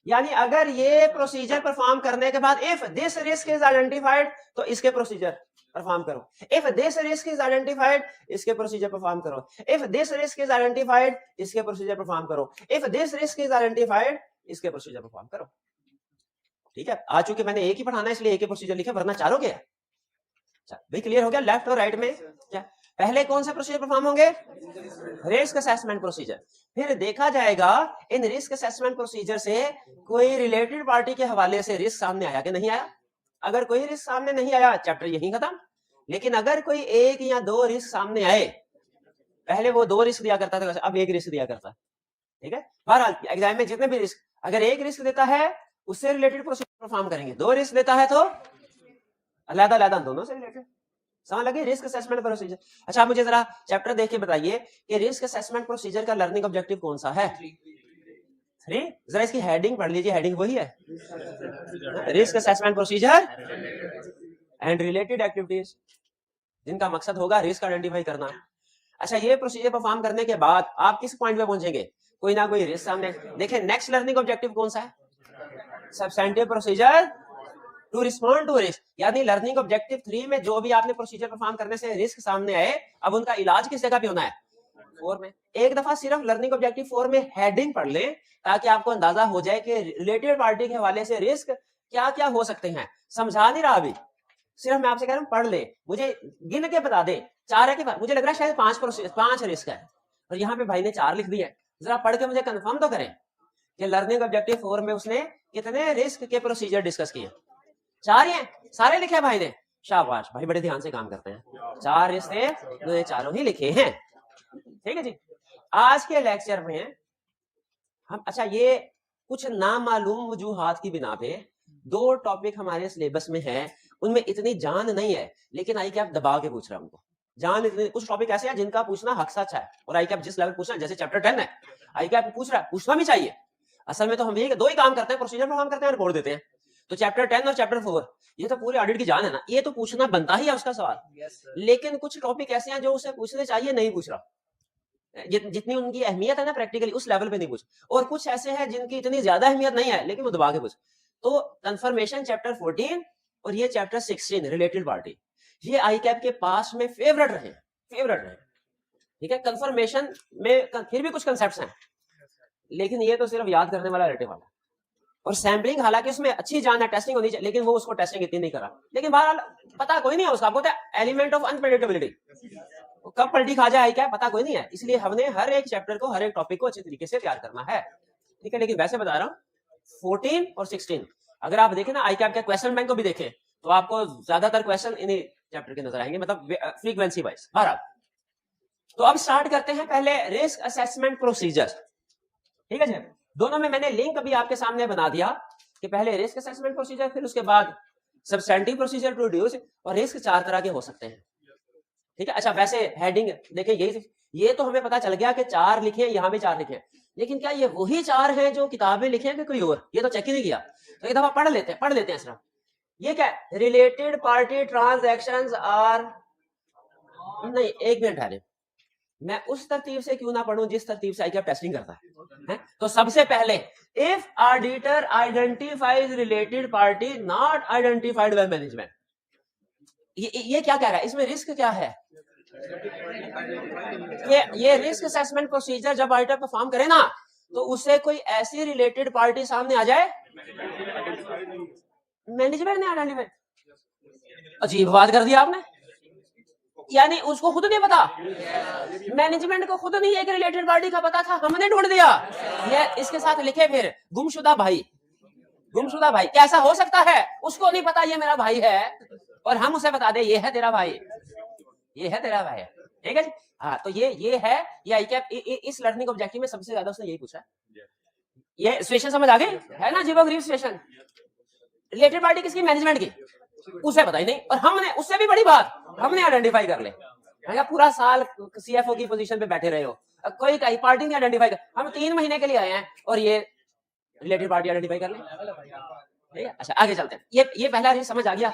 यानी अगर ये प्रोसीजर परफॉर्म करने के बाद if this risk is identified तो इसके प्रोसीजर परफॉर्म करो, if this risk is identified इसके प्रोसीजर परफॉर्म करो, if this risk is identified इसके प्रोसीजर परफॉर्म करो, if this risk is identified इसके प्रोसीजर परफॉर्म करो। ठीक है, आज चूंकि मैंने एक ही पढ़ाना है इसलिए एक ही प्रोसीजर लिखे, वरना चारों के भाई क्लियर हो गया। लेफ्ट और राइट में क्या पहले कौन से प्रोसीजर परफॉर्म होंगे? Risk assessment procedure. फिर देखा जाएगा इन रिस्क असेसमेंट प्रोसीजर से कोई रिलेटेड पार्टी के हवाले से रिस्क सामने आया कि नहीं आया। अगर कोई रिस्क सामने नहीं आया चैप्टर यहीं खत्म, लेकिन अगर कोई एक या दो रिस्क सामने आए, पहले वो 2 रिस्क दिया करता था अब 1 रिस्क दिया करता है, ठीक है। बहरहाल एग्जाम में जितने भी रिस्क, अगर 1 रिस्क देता है उससे रिलेटेड प्रोसीजर परफॉर्म करेंगे, 2 रिस्क देता है तो अलग अलग दोनों से रिलेटेड। समझ लगे रिस्क असेसमेंट प्रोसीजर। अच्छा, मुझे जरा चैप्टर देख के बताइए कि रिस्क असेसमेंट प्रोसीजर का लर्निंग ऑब्जेक्टिव कौन सा है? 3। जरा इसकी हेडिंग पढ़ लीजिए, हेडिंग वही है, risk assessment procedure and related activities, जिनका मकसद होगा रिस्क आइडेंटिफाई करना। अच्छा, ये प्रोसीजर परफॉर्म करने के बाद आप किस पॉइंट पे पहुंचेंगे? कोई ना कोई रिस्क सामने। देखिए नेक्स्ट लर्निंग ऑब्जेक्टिव कौन सा है? Substantive procedure to respond to risk, यानी लर्निंग ऑब्जेक्टिव 3 में जो भी आपने प्रोसीजर परफॉर्म करने से रिस्क सामने आए, अब उनका इलाज किस जगह पे होना है? 4 में। एक दफा सिर्फ लर्निंग ऑब्जेक्टिव 4 में हेडिंग पढ़ लें ताकि आपको अंदाजा हो जाए कि रिलेटेड पार्टी के हवाले से रिस्क क्या क्या हो सकते हैं। समझा नहीं रहा अभी, सिर्फ मैं आपसे कह रहा हूं पढ़ ले, मुझे गिन के बता दे 4 है कि मुझे लग रहा है शायद 5 रिस्क है और यहाँ पे भाई ने 4 लिख दिया है। जरा पढ़ के मुझे कंफर्म तो करें कि लर्निंग ऑब्जेक्टिव 4 में उसने कितने रिस्क के प्रोसीजर डिस्कस किए। 4 ही हैं, सारे लिखे भाई ने, शाबाश भाई, बड़े ध्यान से काम करते हैं। 4 रिस्क थे तो चारों ही लिखे हैं। ठीक है जी। आज के लेक्चर में हम, अच्छा ये कुछ नामालूम वजूहात की बिना पे 2 टॉपिक हमारे सिलेबस में है, उनमें इतनी जान नहीं है, लेकिन आई कैप दबा के पूछ रहा हूं उनको जान। इतने कुछ टॉपिक ऐसे हैं जिनका पूछना हक सच है और आई कैप जिस लेवल पूछना, जैसे चैप्टर 10 है, आई कैप पूछ रहा है, पूछना भी चाहिए। असल में तो हम ये 2 ही काम करते हैं, प्रोसीजर परफॉर्म करते हैं, रिपोर्ट देते हैं। तो चैप्टर 10 और चैप्टर 4 ये तो पूरे ऑडिट की जान है ना, ये तो पूछना बनता ही है उसका सवाल। लेकिन कुछ टॉपिक ऐसे हैं जो उसे पूछने चाहिए, नहीं पूछ रहा, जितनी उनकी अहमियत है ना प्रैक्टिकली उस लेवल पे नहीं पूछ, और कुछ ऐसे हैं जिनकी इतनी ज्यादा अहमियत नहीं है लेकिन वो दबा के पूछ। तो कंफर्मेशन चैप्टर 14 और ये चैप्टर 16 रिलेटेड पार्टी, ये आई कैप के पास में फेवरेट रहे। ठीक है, कंफर्मेशन में फिर भी कुछ कंसेप्ट्स हैं, लेकिन ये तो सिर्फ याद करने वाला रिलेटिव वाला। और सैम्पलिंग हालांकि उसमें अच्छी जान है, टेस्टिंग होनी चाहिए, लेकिन वो उसको टेस्टिंग इतनी नहीं करा। लेकिन बहरहाल पता कोई नहीं है उसका, आपको एलिमेंट ऑफ अनप्रेडिक्टेबिलिटी, कब पलटी खा जाए क्या पता कोई नहीं है। इसलिए हमने हर एक चैप्टर को, हर एक टॉपिक को अच्छी तरीके से तैयार करना है, ठीक है। लेकिन वैसे बता रहा हूँ 14 और 16 अगर आप देखें ना, आई कैप के क्वेश्चन बैंक को भी देखें तो आपको ज्यादातर क्वेश्चन इन्हीं चैप्टर के नजर आएंगे, मतलब फ्रीक्वेंसी वाइज। बहरहाल तो अब स्टार्ट करते हैं पहले रिस्क असेसमेंट प्रोसीजर, ठीक है जी। दोनों में मैंने लिंक अभी आपके सामने बना दिया कि पहले रिस्क असेसमेंट प्रोसीजर, फिर उसके बाद सब्सटेंटिव प्रोसीजर टू रिड्यूस। और रिस्क 4 तरह के हो सकते हैं, ठीक है। अच्छा वैसे हेडिंग देखें, ये तो हमें पता चल गया कि 4 लिखे हैं, यहां भी 4 लिखे हैं, लेकिन क्या ये वही 4 हैं जो किताब में लिखे हैं कि कोई और? ये तो चेक ही नहीं किया, तो एक दफा पढ़ लेते हैं सिर्फ। ये क्या है? रिलेटेड पार्टी ट्रांजैक्शंस आर, नहीं एक मिनट ठहरे, मैं उस तरतीब से क्यों ना पढ़ूं जिस तरतीब से आईकैप टेस्टिंग करता है? तो सबसे पहले if auditor identifies related party not identified by management, ये क्या कह रहा है? इसमें रिस्क क्या है? ये रिस्क असेसमेंट प्रोसीजर जब ऑडिटर परफॉर्म करे ना, तो उससे कोई ऐसी रिलेटेड पार्टी सामने आ जाए, मैनेजमेंट ने आइडेंटिफाई, अजीब बात कर दिया आपने, यानी उसको खुद नहीं पता, मैनेजमेंट को खुद नहीं एक रिलेटेड पार्टी का पता था, हमने ढूंढ दिया। ये इसके साथ लिखे फिर गुमशुदा भाई, गुमशुदा भाई कैसा हो सकता है? उसको नहीं पता ये मेरा भाई है, और हम उसे बता दे ये है तेरा भाई, ये है तेरा भाई, ठीक है जी। हाँ तो ये है, ये आईकैप इस लर्निंग ऑब्जेक्टिव में सबसे ज्यादा उसने यही पूछा। ये सिचुएशन समझ आ गई है ना? जीवो ग्रीव सिचुएशन, रिलेटेड पार्टी किसकी? मैनेजमेंट की, उसे पता ही नहीं, और हमने उससे भी बड़ी बात हमने आइडेंटिफाई कर ले। पूरा साल सीएफओ की पोजीशन पे बैठे रहे हो, कोई कहीं पार्टी नहीं आइडेंटिफाई कर, हम 3 महीने के लिए आए हैं और ये रिलेटेड पार्टी आइडेंटिफाई कर ले, ठीक है। अच्छा आगे चलते हैं, ये पहला समझ आ गया,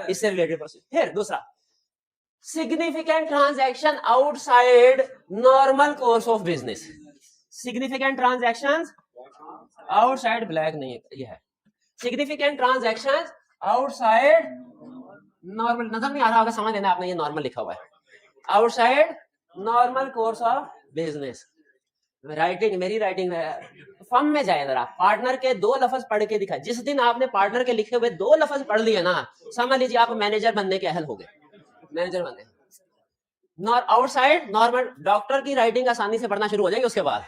इससे रिलेटेड प्रोसेस। फिर दूसरा, significant transaction outside normal course of business, significant transactions outside, black नहीं ये है, सिग्निफिकेंट ट्रांजैक्शंस आउटसाइड नॉर्मल, नजर नहीं आ रहा होगा, समझ लेना आपने, ये नॉर्मल लिखा हुआ है, outside normal course of business. Writing मेरी राइटिंग है, फॉर्म में जाए जरा, पार्टनर के 2 लफ्ज पढ़ के दिखा। जिस दिन आपने पार्टनर के लिखे हुए 2 लफ्ज पढ़ लिए ना, समझ लीजिए आप मैनेजर बनने के अहल हो गए, मैनेजर बन गए। आउटसाइड नॉर्मल, डॉक्टर की राइटिंग आसानी से पढ़ना शुरू हो जाएगी उसके बाद।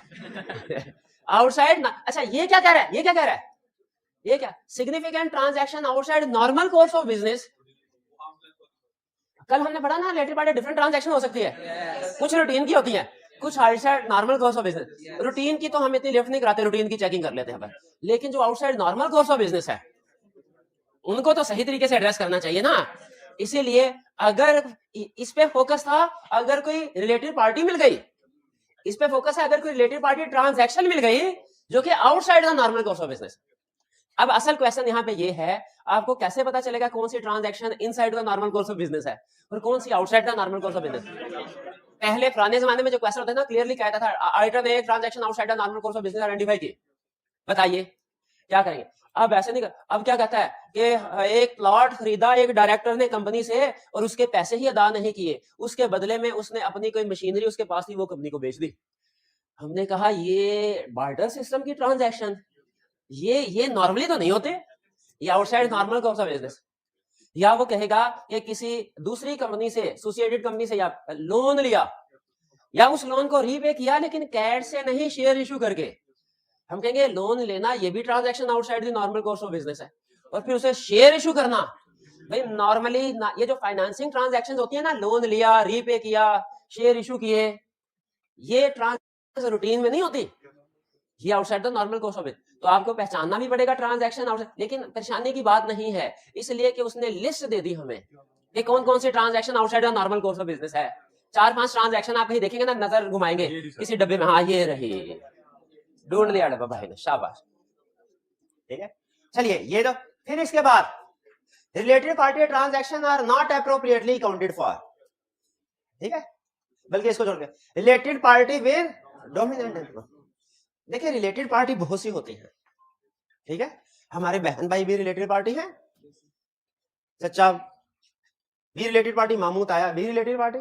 आउटसाइड, अच्छा ये क्या कह रहा है? ये क्या कह रहा है? ये क्या? Significant transaction outside normal course of business. कल हमने पढ़ा ना, रिलेटेड पार्टी डिफरेंट ट्रांजैक्शन हो सकती है, कुछ रूटीन की होती है, कुछ outside normal course of business. Routine की तो हम इतनी लिफ्ट नहीं कराते, रूटीन की चेकिंग कर लेते हैं, लेकिन जो outside normal course of business है उनको तो सही तरीके से एड्रेस करना चाहिए ना। इसीलिए अगर इस पे फोकस था, अगर कोई रिलेटेड पार्टी मिल गई, इस पे फोकस है, अगर कोई रिलेटेड पार्टी ट्रांजैक्शन मिल गई जो कि outside the normal course of business. अब असल क्वेश्चन यहाँ पे ये है, आपको कैसे पता चलेगा कौन सी transaction inside the normal course of business है और कौन सी outside the normal course of business? पहले पुराने जमाने में जो क्वेश्चन होता है ना, क्लियरली कहता था ऑडिटर ने एक transaction outside the normal course of business identify की, बताइए क्या करेंगे? अब ऐसे नहीं कर, अब क्या कहता है कि एक प्लॉट खरीदा एक डायरेक्टर ने कंपनी से और उसके पैसे ही अदा नहीं किए, उसके बदले में उसने अपनी कोई मशीनरी उसके पास थी वो कंपनी को बेच दी। हमने कहा ये बार्टर सिस्टम की ट्रांजैक्शन, ये नॉर्मली तो नहीं होते, ये outside normal course of business. या वो कहेगा कि किसी दूसरी कंपनी से, एसोसिएटेड कंपनी से या लोन लिया, या उस लोन को रीपे किया लेकिन कैश से नहीं, शेयर इशू करके। हम कहेंगे लोन लेना ये भी transaction outside the normal course of business है, और फिर उसे शेयर इशू करना। भाई नॉर्मली ये जो फाइनेंसिंग ट्रांजैक्शंस होती है ना, लोन लिया, रीपे किया, शेयर इशू किए, ये ट्रांजैक्शन रूटीन में नहीं होती, ये outside the normal course of business. तो आपको पहचानना भी पड़ेगा ट्रांजैक्शन आउटसाइड, लेकिन परेशानी की बात नहीं है, इसलिए कि उसने लिस्ट दे दी हमें कि कौन कौन सी transaction outside the normal course of business है। 4-5 ट्रांजैक्शन आप कहीं देखेंगे ना, नजर घुमाएंगे किसी डब्बे में, हाँ ये रही, ढूंढ लिया डब्बा भाई ने, शाबाश, ठीक है। चलिए ये तो, फिर इसके बाद related party transaction are not appropriately accounted for, ठीक है, बल्कि इसको छोड़ के रिलेटेड पार्टी विद डोमिनेंट। देखिए रिलेटेड पार्टी बहुत सी होती है, ठीक है, हमारे बहन भाई भी रिलेटेड पार्टी है, चचा भी रिलेटेड पार्टी, मामू ताया भी रिलेटेड पार्टी,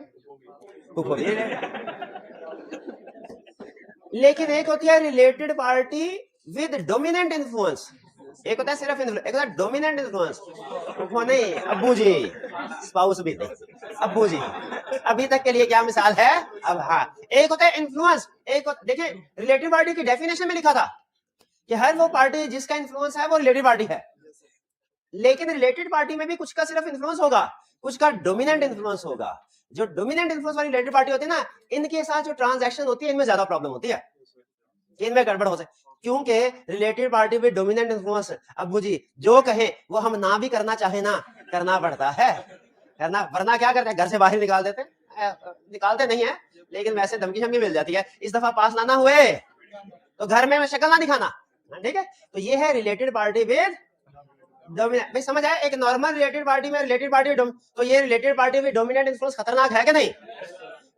फूफो भी लेकिन एक होती है related party with dominant influence, एक होता है सिर्फ इन्फ्लुएंस, एक होता है डोमिनेंट इन्फ्लुएंस। वो नहीं अब्बू जी, स्पाउस भी नहीं, अब्बू जी अभी तक के लिए क्या मिसाल है। अब हाँ, एक होता है इन्फ्लुएंस, एक देखिए रिलेटिव पार्टी की डेफिनेशन में लिखा था कि हर वो पार्टी जिसका इन्फ्लुएंस है वो रिलेटिव पार्टी है, लेकिन रिलेटेड पार्टी में भी कुछ का सिर्फ इन्फ्लुएंस होगा, कुछ का डोमिनेंट इन्फ्लुएंस होगा। जो डोमिनेंट इन्फ्लुएंस वाली रिलेटेड पार्टी होती है ना, इनके साथ जो ट्रांजैक्शन होती है इनमें ज्यादा प्रॉब्लम होती है, इनमें गड़बड़ हो सकती, क्योंकि related party with dominant influence, अब्बू जी जो कहे वो हम ना भी करना चाहे ना करना पड़ता है, करना, वरना क्या करते हैं घर से बाहर निकाल देते हैं, निकालते नहीं है लेकिन वैसे धमकी शमकी मिल जाती है, इस दफा पास ना हुए तो घर में शक्ल ना दिखाना, ठीक है। तो ये है रिलेटेड पार्टी विद डोमिनेंट, भाई समझ आया। एक नॉर्मल रिलेटेड पार्टी में रिलेटेड पार्टी, तो ये related party with dominant influence खतरनाक है कि नहीं,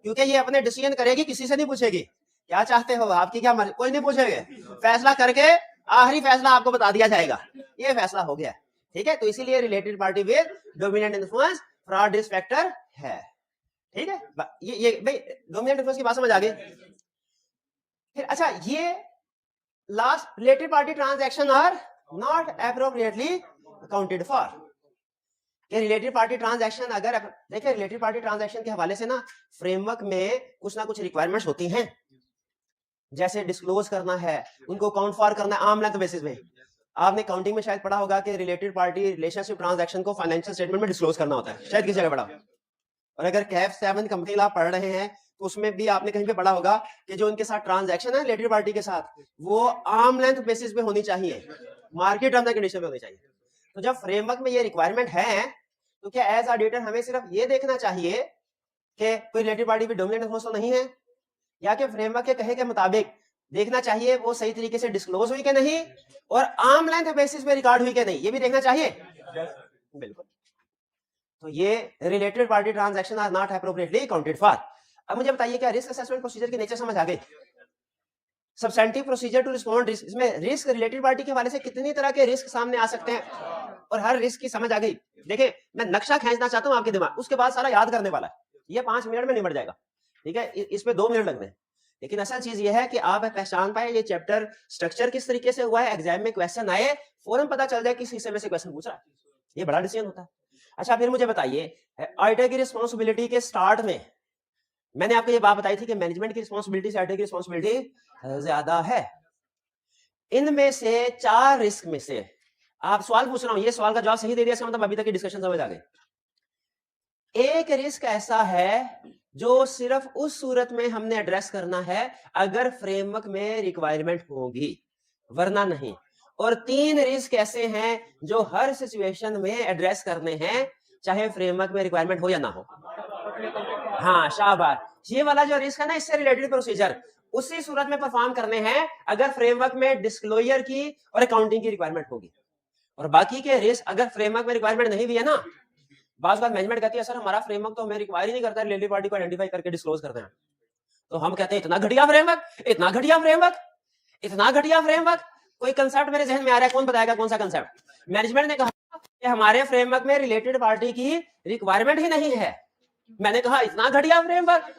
क्योंकि ये अपने डिसीजन करेगी, किसी से नहीं पूछेगी क्या चाहते हो, आपकी क्या मर्जी, कोई नहीं पूछेगा, फैसला करके आखिरी फैसला आपको बता दिया जाएगा, ये फैसला हो गया, ठीक है। तो इसीलिए related party with dominant influence fraud risk factor है, ठीक है। ये भाई डोमिनेंट इन्फ्लुएंस की बात समझ आ गई। फिर अच्छा, ये last related party transaction are not appropriately accounted for. Related party transaction, अगर देखिए रिलेटेड पार्टी ट्रांजैक्शन के हवाले से ना फ्रेमवर्क में कुछ ना कुछ रिक्वायरमेंट्स होती हैं, जैसे डिस्क्लोज करना है, उनको काउंट फॉर करना है आर्म लेंथ बेसिस में। आपने काउंटिंग में शायद पढ़ा होगा कि रिलेटेड पार्टी रिलेशनशिप ट्रांजैक्शन को फाइनेंशियल स्टेटमेंट में डिस्क्लोज करना होता है, शायद किसी जगह पढ़ा। और अगर कैफ 7 कंपनी आप पढ़ रहे हैं तो उसमें भी आपने कहीं पे पढ़ा होगा कि जो उनके साथ ट्रांजैक्शन है रिलेटेड पार्टी के साथ, वो आर्म लेंथ बेसिस पे होनी चाहिए, मार्केट टर्म्स एंड कंडीशन पे होनी चाहिए। तो जब फ्रेमवर्क में ये रिक्वायरमेंट है तो क्या एज ऑडिटर हमें सिर्फ ये देखना चाहिए कि कोई रिलेटेड पार्टी भी डोमिनेंट इन्फ्लुएंस तो नहीं है, या कि फ्रेमवर्क के कहे के मुताबिक देखना चाहिए वो सही तरीके से डिस्क्लोज हुई कि नहीं और आर्म लेंथ बेसिस पे रिकॉर्ड हुई कि नहीं, ये भी देखना चाहिए। बिल्कुल। तो ये related party transaction are not appropriately accounted for. अब मुझे बताइए क्या रिस्क असेसमेंट प्रोसीजर की नेचर समझ आ गई। Substantive procedure to respond risk, इसमें रिस्क रिलेटेड पार्टी के हवाले से कितनी तरह के रिस्क सामने आ सकते हैं और हर रिस्क की समझ आ गई। देखिए मैं नक्शा खींचना चाहता हूं आपके दिमाग, उसके बाद सारा याद करने वाला है, ये 5 मिनट में निपट जाएगा, ठीक है। इस पे 2 मिनट लगने हैं, लेकिन असल चीज ये है कि आप पहचान पाए ये चैप्टर स्ट्रक्चर किस तरीके से हुआ है, एग्जाम में क्वेश्चन आए फौरन पता चल जाए किस हिस्से में से क्वेश्चन पूछ रहा है, ये बड़ा डिसीजन होता है। अच्छा फिर मुझे बताइए ऑडिटर की रिस्पॉन्सिबिलिटी के स्टार्ट में मैंने आपको ये बात बताई थी कि मैनेजमेंट की रिस्पॉन्सिबिलिटी से ऑडिटर की रिस्पॉन्सिबिलिटी ज्यादा है। इनमें से 4 रिस्क में से आप सवाल पूछ रहा हूं, ये सवाल का जवाब सही दे दिया इसका मतलब अभी तक की डिस्कशन समझ आ गई। एक रिस्क ऐसा है जो सिर्फ उस सूरत में हमने एड्रेस करना है अगर फ्रेमवर्क में रिक्वायरमेंट होगी, वरना नहीं। और 3 रिस्क ऐसे हैं जो हर सिचुएशन में एड्रेस करने हैं चाहे फ्रेमवर्क में रिक्वायरमेंट हो या ना हो। हाँ शाबाश, ये वाला जो रिस्क है ना, इससे रिलेटेड प्रोसीजर उसी सूरत में परफॉर्म करने हैं अगर फ्रेमवर्क में डिस्क्लोजर की और अकाउंटिंग की रिक्वायरमेंट होगी। और बाकी के रिस्क अगर फ्रेमवर्क में रिक्वायरमेंट नहीं भी है ना, बात मैनेजमेंट कहती है सर हमारा फ्रेमवर्क तो हमें रिक्वायर ही नहीं करता रिलेटेड पार्टी को आइडेंटिफाई करके डिस्क्लोज करते हैं, तो हम कहते हैं इतना घटिया फ्रेमवर्क, इतना घटिया फ्रेमवर्क, इतना घटिया फ्रेमवर्क। कोई कंसेप्ट मेरे जहन में आ रहा है, कौन बताएगा कौन सा कंसेप्ट? मैनेजमेंट ने कहा कि हमारे फ्रेमवर्क में रिलेटेड पार्टी की रिक्वायरमेंट ही नहीं है, मैंने कहा इतना घटिया फ्रेमवर्क।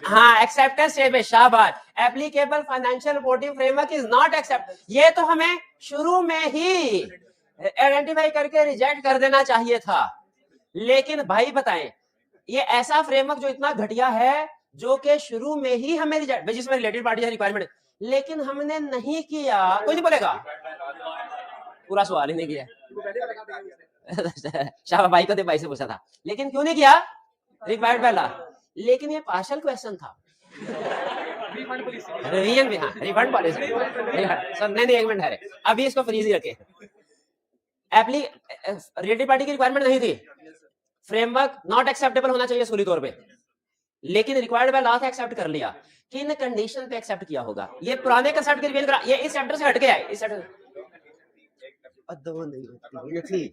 हाँ एक्सेप्टेंस टेबल, शाबाश, applicable financial reporting framework is not accept, ये तो हमें शुरू में ही आइडेंटिफाई करके रिजेक्ट कर देना चाहिए था। लेकिन भाई बताएं ये ऐसा फ्रेमवर्क जो इतना घटिया है जो कि शुरू में ही हमें रिजेक्ट, जिसमें रिलेटेड पार्टी रिक्वायरमेंट, लेकिन हमने नहीं किया, कोई नहीं बोलेगा, पूरा सवाल ही नहीं किया। शाबाश भाई को दे, भाई से पूछा था, लेकिन क्यों नहीं किया रिक्वायर्ड पहला, लेकिन ये पार्शियल क्वेश्चन था। रिवीजन भी, हाँ रिफंड पॉलिसी सर नहीं 1 मिनट है, अभी इसको फ्रीज ही रखे। रिलेटेड पार्टी की रिक्वायरमेंट नहीं थी, फ्रेमवर्क नॉट एक्सेप्टेबल होना चाहिए सूली तौर पे, लेकिन रिक्वायर्ड बाय लॉ एक्सेप्ट कर लिया। किन कंडीशन पे एक्सेप्ट किया होगा, ये पुराने कंसेप्ट के रिवीजन करा, ये इस चैप्टर से हट के है, इस चैप्टर नहीं थी।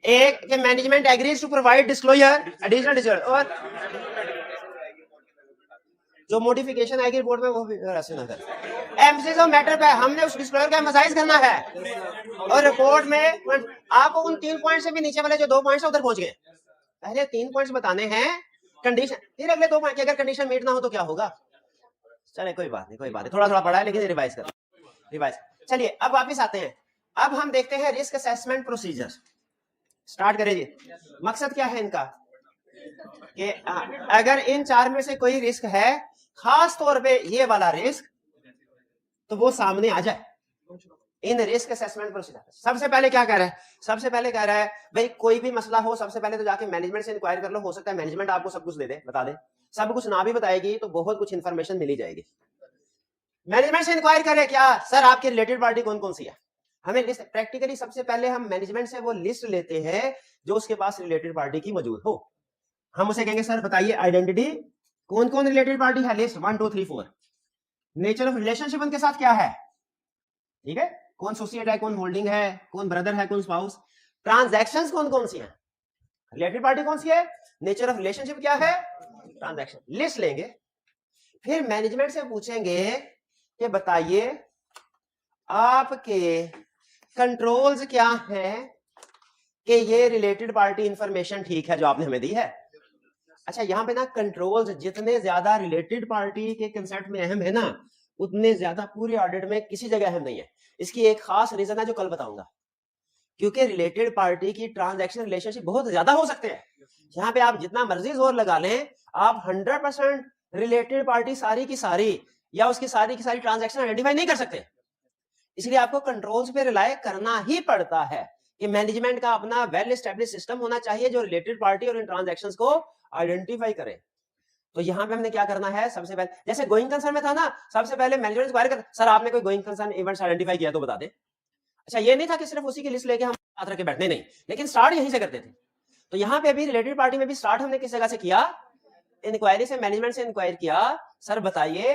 एक के management agrees to provide disclosure additional disclosure, और जो मॉडिफिकेशन आएगी रिपोर्ट में वो भी ऐसे ना कर। एम्फसिस ऑफ मैटर पे हमने उस डिस्क्लोजर का एम्फसाइज करना है, और रिपोर्ट में आप उन 3 पॉइंट से भी नीचे वाले जो 2 पॉइंट्स है उधर पहुंच गए। पहले 3 पॉइंट्स बताने हैं कंडीशन, फिर अगले 2 पॉइंट की अगर कंडीशन मीट ना हो तो क्या होगा। चले कोई बात नहीं, थोड़ा थोड़ा पढ़ा है लेकिन रिवाइज कर, रिवाइज। चलिए अब वापस आते हैं, अब हम देखते हैं रिस्क असेसमेंट प्रोसीजर। स्टार्ट करेंगे। मकसद क्या है इनका कि अगर इन 4 में से कोई रिस्क है, खास तौर पे ये वाला रिस्क, तो वो सामने आ जाए इन रिस्क असेसमेंट प्रोसीजर। सबसे पहले क्या कह रहा है, सबसे पहले कह रहा है भाई कोई भी मसला हो सबसे पहले तो जाके मैनेजमेंट से इंक्वायरी कर लो, हो सकता है मैनेजमेंट आपको सब कुछ दे दे, बता दे, सब कुछ ना भी बताएगी तो बहुत कुछ इंफॉर्मेशन मिली जाएगी। मैनेजमेंट से इंक्वायरी करे क्या सर आपकी रिलेटेड पार्टी कौन कौन सी है, हमें लिस्ट, प्रैक्टिकली सबसे पहले हम मैनेजमेंट से वो लिस्ट लेते हैं जो उसके पास रिलेटेड पार्टी की मौजूद हो। हम उसे कहेंगे सर बताइए आइडेंटिटी कौन कौन रिलेटेड पार्टी है, लिस्ट 1 2 3 4, नेचर ऑफ रिलेशनशिप उनके साथ क्या है, ठीक है, कौन एसोसिएट है, कौन होल्डिंग है, कौन ब्रदर है, कौन स्पाउस, ट्रांजैक्शंस कौन कौन सी हैं, रिलेटेड पार्टी कौन सी है, नेचर ऑफ रिलेशनशिप क्या है, ट्रांजैक्शन, लिस्ट लेंगे। फिर मैनेजमेंट से पूछेंगे कि बताइए आपके कंट्रोल्स क्या हैं कि ये रिलेटेड पार्टी इंफॉर्मेशन ठीक है जो आपने हमें दी है। अच्छा यहां पे ना कंट्रोल्स जितने ज्यादा रिलेटेड पार्टी के कंसेप्ट में अहम है ना, उतने ज्यादा पूरे ऑडिट में किसी जगह अहम नहीं है। इसकी एक खास रीजन है जो कल बताऊंगा, क्योंकि रिलेटेड पार्टी की ट्रांजैक्शन रिलेशनशिप बहुत ज्यादा हो सकते हैं। यहाँ पे आप जितना मर्जी जोर लगा लें, आप 100% रिलेटेड पार्टी सारी की सारी या उसकी सारी की सारी ट्रांजैक्शन आइडेंटिफाई नहीं कर सकते। इसलिए आपको कंट्रोल्स पे रिलाय करना ही पड़ता है कि मैनेजमेंट का अपना वेल एस्टेब्लिश सिस्टम होना चाहिए जो रिलेटेड पार्टी और इन ट्रांजैक्शंस को आइडेंटिफाई करे। तो यहाँ पे हमने क्या करना है, सबसे पहले जैसे गोइंग कंसर्न में था ना, सबसे पहले मैनेजमेंट इंक्वायरी कर, सर आपने कोई गोइंग कंसर्न इवेंट्स आइडेंटिफाई किया तो बता दें। अच्छा ये नहीं था कि सिर्फ उसी की लिस्ट लेके हम साथ रख के बैठने, नहीं, लेकिन स्टार्ट यहीं से करते थे। तो यहाँ पे अभी रिलेटेड पार्टी में भी स्टार्ट हमने किस जगह से किया, इंक्वायरी से, मैनेजमेंट से इंक्वायरी किया, सर बताइए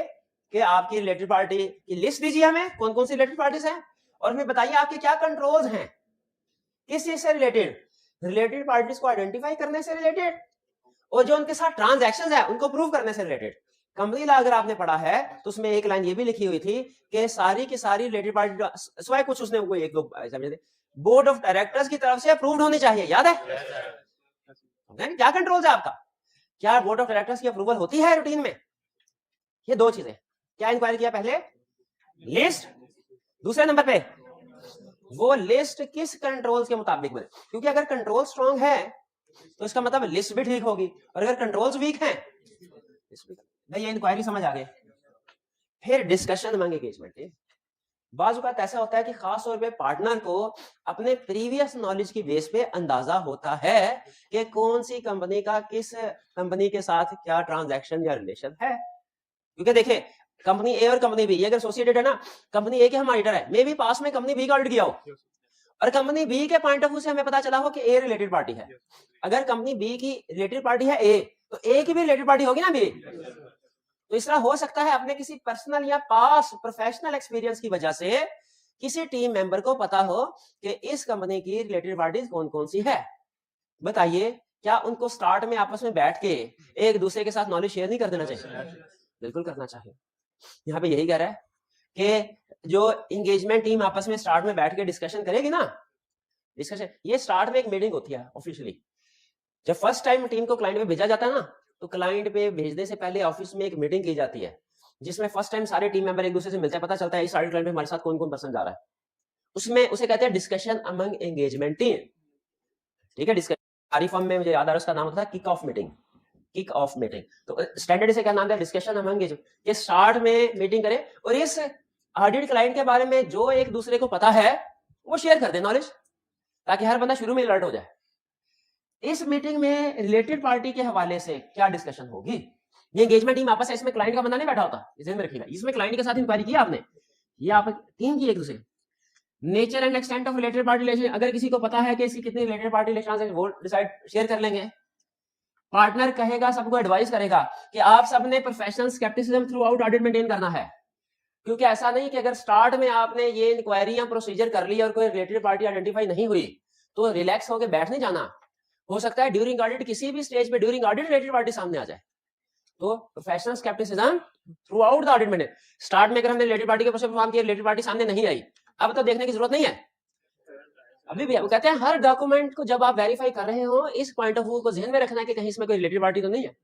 कि आपकी रिलेटेड पार्टी की लिस्ट दीजिए हमें, कौन कौन सी रिलेटेड पार्टीज हैं, और हमें बताइए आपके क्या कंट्रोल्स हैं, किस चीज से रिलेटेड, रिलेटेड पार्टीज को आइडेंटिफाई करने से रिलेटेड, और जो उनके साथ ट्रांजैक्शंस है उनको प्रूव करने से रिलेटेड। कंपनी लॉ अगर आपने पढ़ा है तो उसमें एक लाइन ये भी लिखी हुई थी कि सारी की सारी रिलेटेड पार्टी स्वाय कुछ उसने कोई एक दो बोर्ड ऑफ डायरेक्टर्स की तरफ से अप्रूव्ड होनी चाहिए, याद है क्या कंट्रोल है आपका, क्या बोर्ड ऑफ डायरेक्टर्स की अप्रूवल होती है रूटीन में। ये दो चीजें, क्या इंक्वायरी किया पहले, लिस्ट, दूसरे नंबर पे वो लिस्ट किस कंट्रोल्स के मुताबिक बने, क्योंकि अगर कंट्रोल स्ट्रांग है तो इसका मतलब लिस्ट भी ठीक होगी, और अगर कंट्रोल्स वीक हैं, ये इंक्वायरी समझ आ गई। फिर डिस्कशन अमंग एंगेजमेंट। बाज़ औक़ात ऐसा होता है कि खास तौर पे पार्टनर को अपने प्रीवियस नॉलेज की बेस पे अंदाजा होता है कि कौन सी कंपनी का किस कंपनी के साथ क्या ट्रांजैक्शन या रिलेशन है। क्योंकि देखिए कंपनी ए और कंपनी बी अगर एसोसिएटेड है ना, कंपनी ए के हम ऑडिटर है, मे भी पास में कंपनी बी का ऑडिट किया हो, और कंपनी बी के पॉइंट ऑफ व्यू से हमें पता चला हो कि ए रिलेटेड पार्टी है। अगर कंपनी बी की रिलेटेड पार्टी है ए, तो ए की भी रिलेटेड पार्टी होगी ना बी। तो इस तरह हो सकता है अपने किसी पर्सनल या पास प्रोफेशनल एक्सपीरियंस की वजह से किसी टीम मेंबर को पता हो कि इस कंपनी की रिलेटेड पार्टीज कौन कौन सी है। बताइए क्या उनको स्टार्ट में आपस में बैठ के एक दूसरे के साथ नॉलेज शेयर नहीं कर देना चाहिए? बिल्कुल करना चाहिए। यहाँ पे यही कह रहा है कि जो एंगेजमेंट टीम आपस में स्टार्ट में बैठ के डिस्कशन करेगी ना, डिस्कशन ये स्टार्ट में एक मीटिंग होती है ऑफिशियली। जब फर्स्ट टाइम टीम को क्लाइंट पे भेजा जाता है ना, तो क्लाइंट पे भेजने से पहले ऑफिस में एक मीटिंग की जाती है जिसमें फर्स्ट टाइम सारे टीम मेंबर एक दूसरे से मिलते हैं, पता चलता है इस क्लाइंट पे हमारे साथ कौन कौन पर्सन जा रहा है। उसमें उसे कहते हैं डिस्कशन अमंग एंगेजमेंट टीम, ठीक है। डिस्कशन सारी फॉर्म में मुझे याद आ रहा है उसका नाम होता है kick off meeting, kick off meeting. तो स्टैंडर्ड से क्या नाम है, डिस्कशन अमंग एंगेजमेंट। ये स्टार्ट में मीटिंग करें और इस ऑडिट क्लाइंट के बारे में जो एक दूसरे को पता है वो शेयर कर दे नॉलेज, ताकि हर बंदा शुरू में अलर्ट हो जाए। इस मीटिंग में रिलेटेड पार्टी के हवाले से क्या डिस्कशन होगी, ये एंगेजमेंट टीम आपस में, इसमें क्लाइंट का बंदा नहीं बैठा होता, इसे में रखिएगा। इसमें क्लाइंट के साथ इंक्वायरी की आपने, ये आप टीम की एक दूसरे। Nature and extent of related party relation, अगर किसी को पता है कि इसकी कितनी रिलेटेड पार्टी रिलेशन है वो डिसाइड शेयर कर लेंगे। पार्टनर कहेगा, सबको एडवाइस करेगा कि आप सबने professional scepticism through out audit maintain करना है, क्योंकि ऐसा नहीं कि अगर स्टार्ट में आपने ये इंक्वायरी या प्रोसीजर कर ली और कोई रिलेटेड पार्टी आइडेंटिफाई नहीं हुई तो रिलैक्स होकर बैठ नहीं जाना। हो सकता है ड्यूरिंग ऑडिट किसी भी स्टेज पे ड्यूरिंग ऑडिट रिलेटेड पार्टी सामने आ जाए। तो professional scepticism through out the audit maintain. Start में अगर हमने रिलेटेड पार्टी के प्रोसेस परफॉर्म किया, रिलेटेड पार्टी सामने नहीं आई, अब तो देखने की जरूरत नहीं है। अभी भी वो कहते हैं हर डॉक्यूमेंट को जब आप वेरीफाई कर रहे हो, इस पॉइंट ऑफ व्यू को ध्यान में रखना है कि कहीं इसमें कोई रिलेटेड पार्टी तो नहीं है।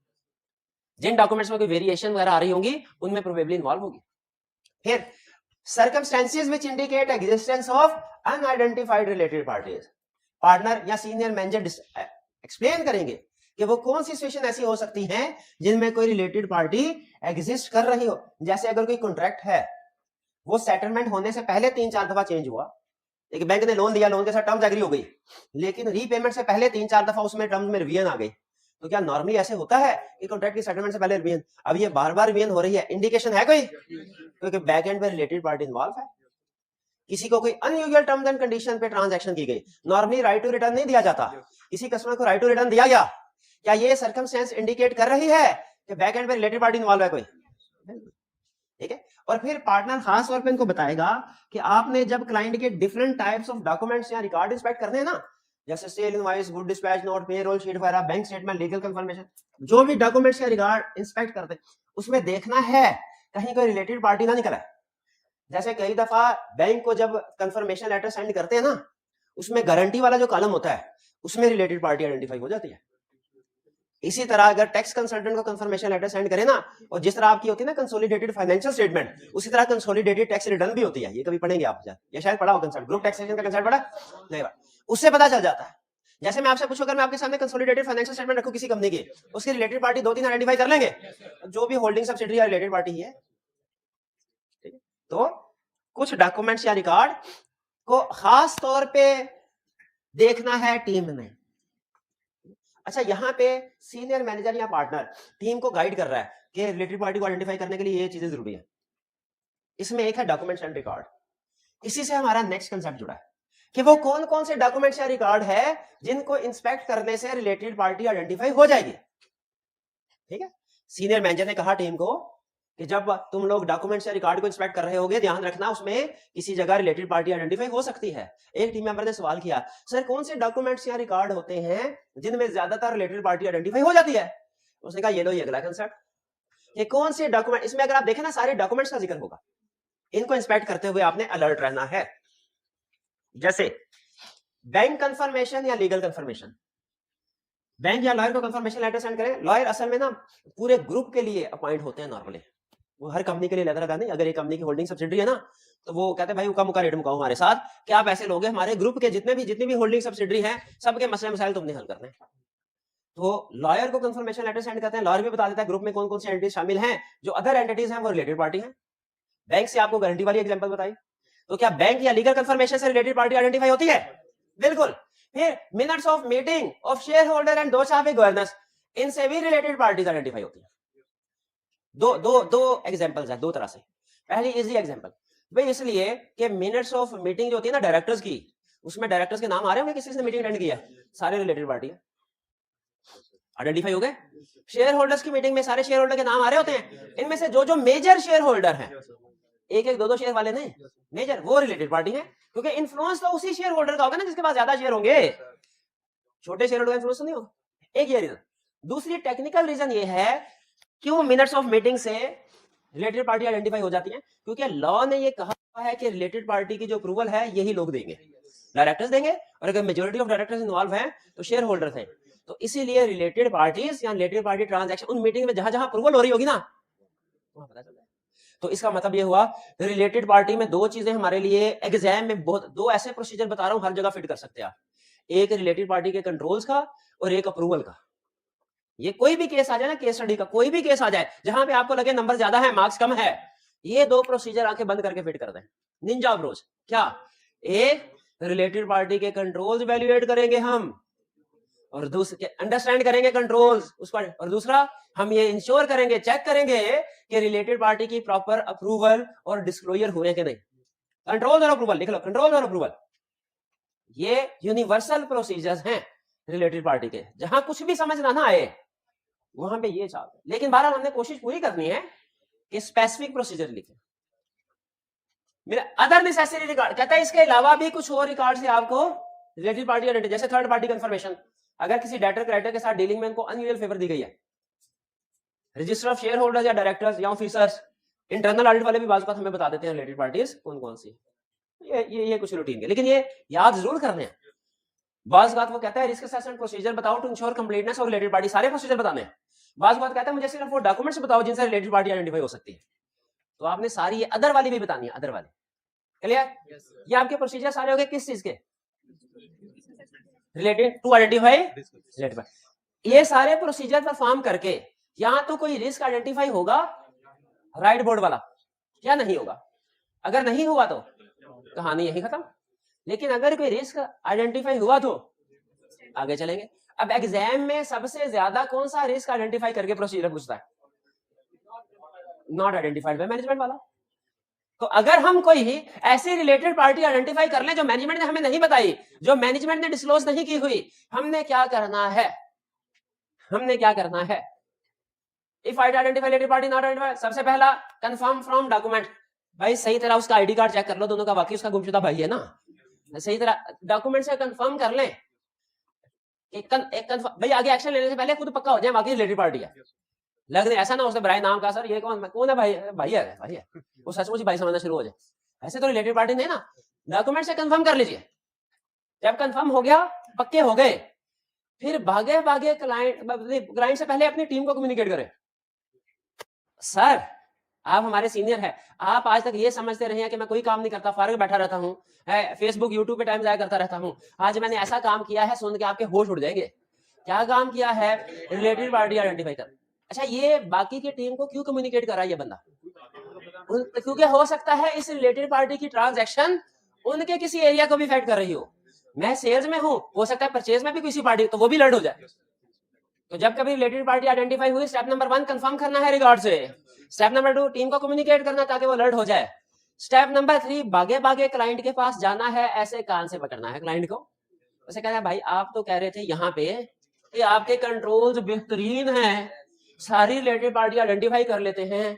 जिन डॉक्यूमेंट्स में कोई वेरिएशन वगैरह आ रही होंगी उनमें प्रोबेबली इन्वॉल्व होगी। फिर circumstances which indicate existence of unidentified related parties, partner या सीनियर मैनेजर एक्सप्लेन करेंगे कि वो कौन सी सिचुएशन ऐसी हो सकती है जिनमें कोई रिलेटेड पार्टी एग्जिस्ट कर रही हो। जैसे अगर कोई कॉन्ट्रैक्ट है, वो सेटलमेंट होने से पहले 3-4 दफा चेंज हुआ, एक बैंक ने लोन दिया, लोन के साथ टर्म्स एग्री हो गई, लेकिन रीपेमेंट से पहले 3-4 दफा उसमें टर्म्स में रिवीजन आ गई, तो क्या नॉर्मली ऐसे होता है कि कॉन्ट्रैक्ट की सेटलमेंट से पहले रिवीजन? अब ये बार बार रिवीजन हो रही है, इंडिकेशन है कोई? क्योंकि बैक एंड में रिलेटेड पार्टी इन्वॉल्व है। किसी को कोई अनयूजुअल टर्म्स एंड कंडीशन पे ट्रांजैक्शन की गई, नॉर्मली राइट टू रिटर्न नहीं दिया जाता, किसी कस्टमर को राइट टू रिटर्न दिया गया, क्या ये सर्कमस्टेंस इंडिकेट कर रही है कि बैक एंड में रिलेटेड पार्टी इन्वॉल्व है कोई? ठीक है। और फिर पार्टनर खास तौर पे इनको बताएगा कि आपने जब क्लाइंट के डिफरेंट टाइप्स ऑफ डॉक्यूमेंट्स या रिकॉर्ड इंस्पेक्ट करने हैं ना, जैसे sale invoice, good dispatch note, payroll sheet वगैरह, बैंक स्टेटमेंट, लीगल कंफर्मेशन, जो भी डॉक्यूमेंट्स या रिकॉर्ड इंस्पेक्ट करते हैं उसमें देखना है कहीं कोई रिलेटेड पार्टी ना निकला है। जैसे कई दफा बैंक को जब कंफर्मेशन लेटर सेंड करते हैं ना, उसमें गारंटी वाला जो कॉलम होता है उसमें रिलेटेड पार्टी आइडेंटिफाई हो जाती है। इसी तरह अगर टैक्स कंसल्टेंट को कंफर्मेशन लेटर सेंड करे ना, और जिस तरह आपकी होती है ना कंसोलिडेटेड फाइनेंशियल स्टेटमेंट, उसी तरह कंसोलिडेटेड टैक्स रिटर्न भी होती है। ये कभी पढ़ेंगे आप, ये शायद पढ़ा हो कंसल्ट, ग्रुप टैक्सेशन का कंसल्ट पढ़ा नहीं? उससे पता चल जाता है। जैसे मैं आपसे पूछूं, अगर मैं आपके सामने कंसोलिडेटेड फाइनेंशियल स्टेटमेंट रखूं किसी कंपनी की, उसकी रिलेटेड पार्टी 2-3 आइडेंटिफाई कर लेंगे, जो भी होल्डिंग सब्सिडियरी रिलेटेड पार्टी ही है। ठीक है, तो कुछ डॉक्यूमेंट्स या रिकॉर्ड को खास तौर पे देखना है टीम ने। अच्छा, यहाँ पे सीनियर मैनेजर या पार्टनर टीम को गाइड कर रहा है कि रिलेटेड पार्टी को आइडेंटिफाई करने के लिए ये चीजें जरूरी है। इसमें एक है डॉक्यूमेंट्स एंड रिकॉर्ड। इसी से हमारा नेक्स्ट कंसेप्ट जुड़ा है कि वो कौन कौन से डॉक्यूमेंट्स या रिकॉर्ड है जिनको इंस्पेक्ट करने से रिलेटेड पार्टी आइडेंटिफाई हो जाएगी। ठीक है, सीनियर मैनेजर ने कहा टीम को कि जब तुम लोग डॉक्यूमेंट्स या रिकॉर्ड को इंस्पेक्ट कर रहे होगे, ध्यान रखना उसमें किसी जगह रिलेटेड पार्टी आइडेंटिफाई हो सकती है। एक टीम मेंबर ने सवाल किया, सर कौन से डॉक्यूमेंट्स या रिकॉर्ड होते हैं जिनमें ज्यादातर रिलेटेड पार्टी आइडेंटिफाई हो जाती है? उसने कहा ये लो, ये अगला कंसेप्ट, ये कौन से डॉक्यूमेंट, इसमें अगर आप देखें ना सारे डॉक्यूमेंट्स का जिक्र होगा, इनको इंस्पेक्ट करते हुए आपने अलर्ट रहना है। जैसे बैंक कंफर्मेशन या लीगल कंफर्मेशन, बैंक या लॉयर को कंफर्मेशन लेटर सेंड करें। लॉयर असल में ना पूरे ग्रुप के लिए अपॉइंट होते हैं नॉर्मली, वो हर कंपनी के लिए लेटर लगा नहीं। अगर एक कंपनी की होल्डिंग सब्सिडरी है ना, तो वो कहते हैं भाई उका मुका रेट मुकाओ हमारे साथ, क्या आप ऐसे लोग हैं, हमारे ग्रुप के जितनी भी होल्डिंग सब्सिडरी हैं सबके मसले मसाइल तुमने हल करने। तो लॉयर को कंफर्मेशन लेटर सेंड करते हैं, लॉयर भी बता देता है ग्रुप में कौन कौन सी एंटिटीज शामिल हैं, जो अदर एंटिटीज हैं वो रिलेटेड पार्टी हैं। बैंक से आपको गारंटी वाली एग्जांपल बताई, तो क्या बैंक या लीगल कंफर्मेशन से रिलेटेड पार्टी आइडेंटिफाई होती है? बिल्कुल। फिर minutes of meeting of share holder and दोस्त ऑफ गवर्नेंस, इनसे भी रिलेटेड पार्टीज आइडेंटिफाई होती है। दो एग्जांपल्स है, दो तरह से। पहली इजी एग्जांपल भाई, इसलिए कि मिनट्स ऑफ मीटिंग जो होती है ना डायरेक्टर्स की, उसमें डायरेक्टर्स के नाम आ रहे होंगे, किसी ने मीटिंग अटेंड किया, सारे रिलेटेड पार्टी है, आइडेंटिफाई हो गए। शेयर होल्डर्स की मीटिंग में सारे शेयर होल्डर के नाम आ रहे होते हैं, इनमें से जो मेजर शेयर होल्डर हैं, एक दो शेयर वाले नहीं, मेजर, वो रिलेटेड पार्टी है, क्योंकि इन्फ्लुएंस तो उसी शेयर होल्डर का होगा ना जिसके पास ज्यादा शेयर होंगे, छोटे शेयर होल्डर का इन्फ्लुएंस नहीं होगा। एक ये रीजन। दूसरी टेक्निकल रीजन ये है क्यों मिनट्स ऑफ मीटिंग से रिलेटेड पार्टी आइडेंटिफाई हो जाती है, क्योंकि लॉ ने ये कहा है कि रिलेटेड पार्टी की जो अप्रूवल है यही लोग देंगे, डायरेक्टर्स देंगे, और अगर मेजॉरिटी ऑफ डायरेक्टर्स इन्वॉल्व हैं तो शेयर होल्डर्स हैं। तो इसीलिए रिलेटेड पार्टीज या रिलेटेड पार्टी ट्रांजैक्शन उन मीटिंग में जहां जहां अप्रूवल हो रही होगी ना, वहां पता चल जाए। तो इसका मतलब ये हुआ रिलेटेड पार्टी में दो चीजें हमारे लिए एग्जाम में बहुत, दो ऐसे प्रोसीजर बता रहा हूं हर जगह फिट कर सकते हैं आप, एक रिलेटेड पार्टी के कंट्रोल्स का और एक अप्रूवल का। ये कोई भी केस आ जाए ना, केस स्टडी का कोई भी केस आ जाए जहां पे आपको लगे नंबर ज्यादा है मार्क्स कम है, ये दो प्रोसीजर आंखें बंद करके फिट कर दें। निंजा अप्रोच क्या, एक रिलेटेड पार्टी के कंट्रोल्स वैल्यूएट करेंगे हम, और दूसरे अंडरस्टैंड करेंगे कंट्रोल्स उसका, और दूसरा हम ये इंश्योर करेंगे, चेक करेंगे कि रिलेटेड पार्टी की प्रॉपर अप्रूवल और डिस्क्लोजर हुए कि नहीं। कंट्रोल और अप्रूवल लिख लो, कंट्रोल और अप्रूवल ये यूनिवर्सल प्रोसीजर्स हैं रिलेटेड पार्टी के, जहां कुछ भी समझ ना आए वहां पे ये चाहते हैं। लेकिन बहरहाल हमने कोशिश पूरी करनी है कि स्पेसिफिक प्रोसीजर लिखें। मेरा अदर नेसेसरी रिकॉर्ड कहता है इसके अलावा भी कुछ और रिकॉर्ड से आपको रिलेटेड पार्टी आइडेंटिटी, जैसे थर्ड पार्टी कंफर्मेशन, अगर किसी डेटर क्रेडिटर के साथ डीलिंग में उनको अनयूजुअल फेवर दी गई है, रजिस्टर ऑफ शेयर होल्डर्स या डायरेक्टर्स या ऑफिसर्स, इंटरनल ऑडिट वाले भी बात हमें बता देते हैं रिलेटेड पार्टीज कौन कौन सी। ये कुछ रूटीन है, लेकिन ये याद जरूर करने हैं। बात वो कहता है रिस्क असेसमेंट प्रोसीजर बताओ टू इंश्योर कंप्लीटनेस और रिलेटेड पार्टी, सारे प्रोसीजर बताने हैं। बात कहता है मुझे सिर्फ वो डॉक्यूमेंट्स बताओ जिनसे रिलेटेड पार्टी आइडेंटिफाई हो सकती है, तो आपने सारी ये अदर वाली भी बतानी है, अदर वाली। क्लियर? ये आपके प्रोसीजर सारे हो गए किस चीज के? Related to identify related. ये सारे प्रोसीजर परफॉर्म करके यहां तो कोई रिस्क आइडेंटिफाई होगा राइट बोर्ड वाला या नहीं होगा? अगर नहीं हुआ तो कहानी यही खत्म। लेकिन अगर कोई रिस्क आइडेंटिफाई हुआ तो आगे चलेंगे। अब एग्जाम में सबसे ज्यादा कौन सा रिस्क आइडेंटिफाई करके प्रोसीजर पूछता है? नॉट आइडेंटिफाइड बाय मैनेजमेंट वाला। तो अगर हम कोई ऐसी रिलेटेड पार्टी आइडेंटिफाई कर लें जो मैनेजमेंट ने हमें नहीं बताई, जो मैनेजमेंट ने डिस्क्लोज नहीं की हुई, हमने क्या करना है? If I identify related party not identify, सबसे पहला कंफर्म फ्रॉम डॉक्यूमेंट। भाई सही तरह उसका आईडी कार्ड चेक कर लो दोनों का, बाकी उसका गुमशुदा भाई है ना, सही तरह डॉक्यूमेंट से कंफर्म कर लें। भाई आगे एक्शन लेने से पहले खुद पक्का हो जाए बाकी रिलेटेड पार्टी है। लगने ऐसा ना उसने ब्राई नाम का, सर ये कौन है भाई? भाई है वो सचमुच भाई समझना शुरू हो जाए, ऐसे तो रिलेटेड पार्टी नहीं ना। डॉक्यूमेंट से कंफर्म कर लीजिए। जब कंफर्म हो गया, पक्के हो गए, फिर भागे क्लाइंट से पहले अपनी टीम को कम्युनिकेट करें। सर आप हमारे सीनियर हैं, आप आज तक ये समझते रहे हैं कि मैं कोई काम नहीं करता, फारग बैठा रहता हूँ, फेसबुक यूट्यूब पे टाइम जाया करता रहता हूँ, आज मैंने ऐसा काम किया है, सुन के आपके होश उड़ जाएंगे। क्या काम किया है? रिलेटेड पार्टी आइडेंटिफाई कर। अच्छा ये बाकी की टीम को क्यों कम्युनिकेट कर रहा है ये बंदा? क्योंकि हो सकता है इस रिलेटेड पार्टी की ट्रांजैक्शन उनके किसी एरिया को भी इफेक्ट कर रही हो। मैं सेल्स में हूं, हो सकता है परचेज में भी किसी पार्टी, तो वो भी लर्ड हो जाए। तो जब कभी रिलेटेड पार्टी आइडेंटिफाई हुई, स्टेप नंबर 1 कंफर्म करना है रिगार्ड से। स्टेप नंबर 2 टीम को कम्युनिकेट करना ताकि वो अलर्ट हो जाए। स्टेप नंबर 3 भागे क्लाइंट के पास जाना है, ऐसे कान से पकड़ना है क्लाइंट को। उसे कहना है भाई आप तो कह रहे थे यहाँ पे कि आपके कंट्रोल्स बेहतरीन हैं, सारी रिलेटेड पार्टी आइडेंटिफाई कर लेते हैं,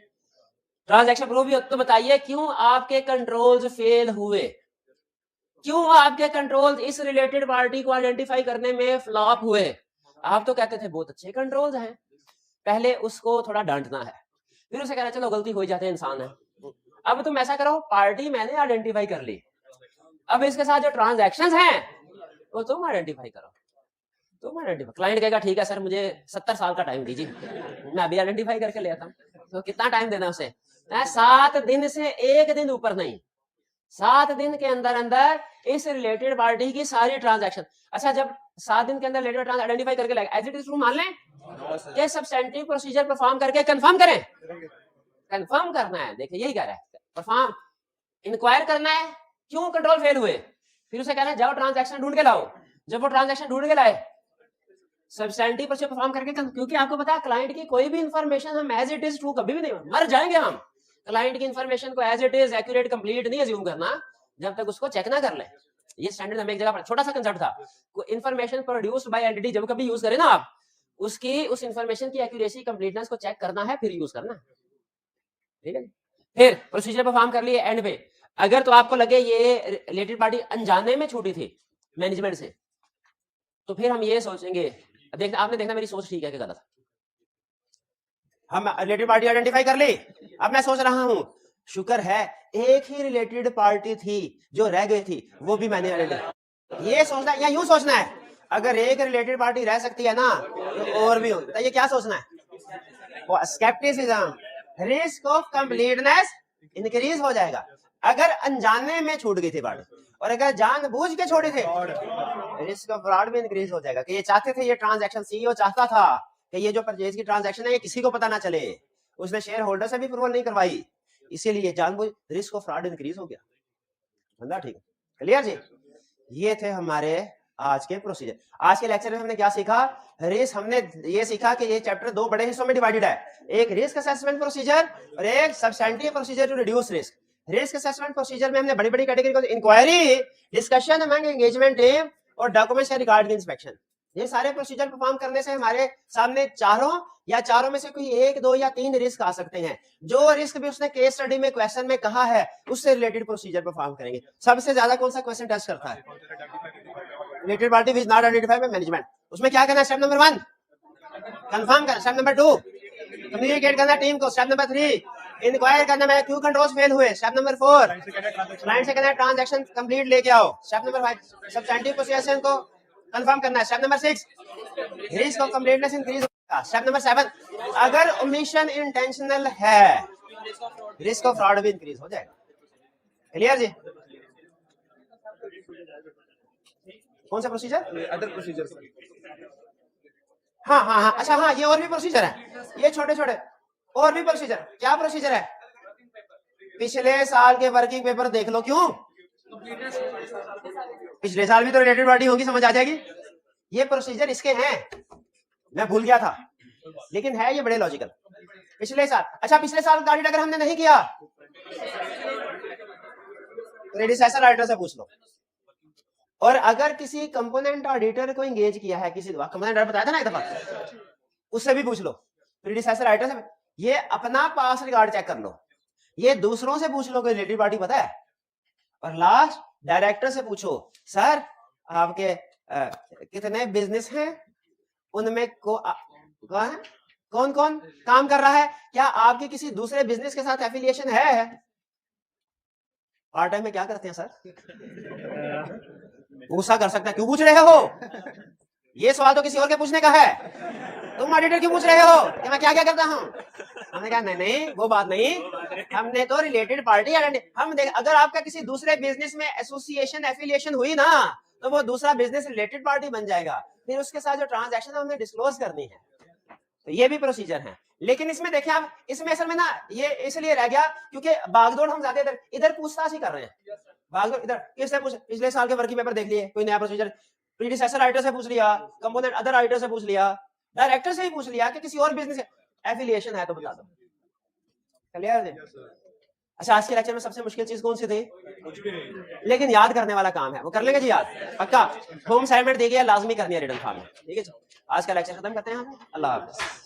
ट्रांजैक्शन प्रूफ भी तो बताइए क्यों आपके कंट्रोल्स फेल हुए, क्यों आपके कंट्रोल्स इस रिलेटेड पार्टी को आइडेंटिफाई करने में फ्लॉप हुए? आप तो कहते थे बहुत अच्छे कंट्रोल्स हैं। पहले उसको थोड़ा डांटना है, फिर उसे कहना चलो गलती हो जाते हैं, इंसान है। अब तुम ऐसा करो, पार्टी मैंने आइडेंटिफाई कर ली, अब इसके साथ जो ट्रांजैक्शंस हैं वो तुम आइडेंटिफाई करो। क्लाइंट कहेगा ठीक है सर मुझे 70 साल का टाइम दीजिए, मैं अभी आइडेंटिफाई करके ले आता हूँ। तो कितना टाइम देना उसे? 7 दिन से 1 दिन ऊपर नहीं, 7 दिन के अंदर इस रिलेटेड पार्टी की सारी ट्रांजैक्शन। अच्छा जब 7 दिन के अंदर रिलेटेड ट्रांजैक्शन आइडेंटिफाई करके लाएगा, एज इट इज ट्रू मान लें कि सब्सटेंटिव प्रोसीजर परफॉर्म करके कंफर्म करें। कंफर्म करना है, देखिए यही कह रहा है, परफॉर्म इंक्वायर करना है क्यों कंट्रोल फेल हुए, फिर उसे कहना है जाओ ट्रांजैक्शन ढूंढ के लाओ। जब वो ट्रांजैक्शन ढूंढ के लाए, सब्सटेंटिव प्रोसीजर परफॉर्म करके, क्योंकि आपको पता है क्लाइंट की कोई भी इंफॉर्मेशन हम एज इट इज ट्रू कभी भी नहीं, मर जाएंगे हम। क्लाइंट की इंफॉर्मेशन को as it is accurate complete नहीं अज्यूम करना जब तक उसको चेक ना कर ले। ये स्टैंडर्ड हमें एक जगह पर छोटा सा कंसेप्ट था, इंफॉर्मेशन प्रोड्यूस्ड बाय एंटिटी जब कभी यूज करें ना आप, उसकी उस इंफॉर्मेशन की एक्यूरेसी कंप्लीटनेस को चेक करना है, फिर यूज करना है। ठीक है, फिर प्रोसीजर परफॉर्म कर लिए एंड पे। अगर तो आपको लगे ये रिलेटेड पार्टी अनजाने में छूटी थी मैनेजमेंट से, तो फिर हम ये सोचेंगे, आपने देखना मेरी सोच ठीक है कि गलत। हम रिलेटेड पार्टी आइडेंटिफाई कर ली, अब मैं सोच रहा हूं शुक्र है एक ही रिलेटेड पार्टी थी जो रह गई थी, वो भी मैंने आइडेंटिफाई। ये सोचना है या यूं सोचना है, अगर एक रिलेटेड पार्टी रह सकती है ना तो और भी हो, तो ये क्या सोचना है? Scepticism, risk of completeness increase हो जाएगा। अगर अनजाने में छूट गई थी पार्टी, और अगर जानबूझ के छोड़ी थी, रिस्क ऑफ फ्रॉड भी इंक्रीज हो जाएगा। कि ये चाहते थे, ये ट्रांजैक्शन सीईओ चाहता था कि ये जो परचेज की ट्रांजैक्शन है ये किसी को पता ना चले, उसने शेयर होल्डर से भी अप्रूवल नहीं करवाई, इसीलिए जानबूझ रिस्क ऑफ फ्रॉड इंक्रीज हो गया। बंदा ठीक है, क्लियर जी? ये थे हमारे आज के प्रोसीजर। आज के लेक्चर में हमने क्या सीखा? रिस्क, हमने ये सीखा कि ये चैप्टर 2 बड़े हिस्सों में डिवाइडेड है, एक रिस्क असेसमेंट प्रोसीजर और एक substantive procedure to reduce risk. Risk assessment procedure में हमने बड़ी बड़ी कैटेगरी को, inquiry, discussion among engagement team और डॉक्यूमेंट्स रिगार्ड की इंस्पेक्शन, ये सारे प्रोसीजर परफॉर्म करने से हमारे सामने चारों में से कोई 1, 2 या 3 रिस्क आ सकते हैं। जो रिस्क भी उसने केस स्टडी में क्वेश्चन में कहा है उससे रिलेटेड प्रोसीजर परफॉर्म करेंगे। सबसे ज्यादा कौन सा क्वेश्चन टेस्ट करता है? Related party which not identified by management. उसमें क्या करना है? स्टेप नंबर 1 कंफर्म करना, स्टेप नंबर 2 कम्युनिकेट करना टीम को, स्टेप नंबर 3 इंक्वायर करना मैं क्यों कंट्रोल्स फेल हुए, स्टेप नंबर 4 क्लाइंट से कहना ट्रांजैक्शन कंप्लीट लेके आओ, स्टेप नंबर 5 सब्सटेंटिव प्रोसीजर को कंफर्म करना है, step number 6 risk of completeness increase step number 7, अगर ओमिशन इंटेंशनल है रिस्क ऑफ फ्रॉड भी इंक्रीज हो जाएगा। क्लियर जी? कौन सा प्रोसीजर?
Other procedure.
हाँ हाँ हाँ, अच्छा हाँ, ये और भी प्रोसीजर है, ये छोटे छोटे और भी प्रोसीजर। क्या प्रोसीजर है? पिछले साल के वर्किंग पेपर देख लो। क्यों? पिछले साल भी तो रिलेटेड पार्टी होगी, समझ आ जाएगी। ये प्रोसीजर इसके हैं, मैं भूल गया था, लेकिन है ये बड़े लॉजिकल। पिछले साल, अच्छा पिछले साल का ऑडिट अगर हमने नहीं किया, प्रेडिसेसर ऑडिटर से पूछ लो। और अगर किसी कंपोनेंट ऑडिटर को एंगेज किया है, किसी कंपोनेंट ऑडिटर बताया था ना एक दफा, उससे भी पूछ लो, प्रेडिसेसर ऑडिटर से। ये अपना पास रिकॉर्ड चेक कर लो, ये दूसरों से पूछ लो कोई रिलेटेड पार्टी पता है, और लास्ट डायरेक्टर से पूछो, सर आपके कितने बिजनेस हैं, उनमें कौन कौन काम कर रहा है, क्या आपके किसी दूसरे बिजनेस के साथ एफिलिएशन है? पार्ट टाइम में क्या करते हैं सर? गुस्सा कर सकता है, क्यों पूछ रहे हो? ये सवाल तो किसी और के पूछने का है, तुम ऑडिटर क्यों पूछ रहे हो कि मैं क्या क्या करता हूँ? हमने कहा नहीं नहीं वो बात नहीं, हमने तो रिलेटेड पार्टी हम देख, अगर आपका किसी दूसरे बिजनेस में एसोसिएशन एफिलिएशन हुई ना, तो वो दूसरा बिजनेस रिलेटेड पार्टी बन जाएगा, फिर उसके साथ जो ट्रांजैक्शन है हमने डिस्क्लोज करनी है। तो ये भी प्रोसीजर है। लेकिन इसमें देखें आप, इसमें असल में ना ये इसलिए रह गया क्योंकि बागदौड़ हम ज्यादा इधर पूछताछ ही कर रहे हैं। बागदौड़ इधर किससे पूछ, पिछले साल के वर्किंग पेपर देख लिए, कोई नया प्रोसीजर, प्रीडिसेसर ऑडिटर से पूछ लिया, कंपोनेंट अदर ऑडिटर से पूछ लिया, डायरेक्टर से ही पूछ लिया कि किसी और बिजनेस एफिलिएशन है तो बता दो। क्लियर है? अच्छा आज के लेक्चर में सबसे मुश्किल चीज कौन सी थी? लेकिन याद करने वाला काम है, वो कर लेंगे जी याद पक्का। होम असाइनमेंट दी गई है, लाजमी करनी है रिटन फॉर्म में। ठीक है, आज का लेक्चर खत्म करते हैं हम। अल्लाह हाफिज़।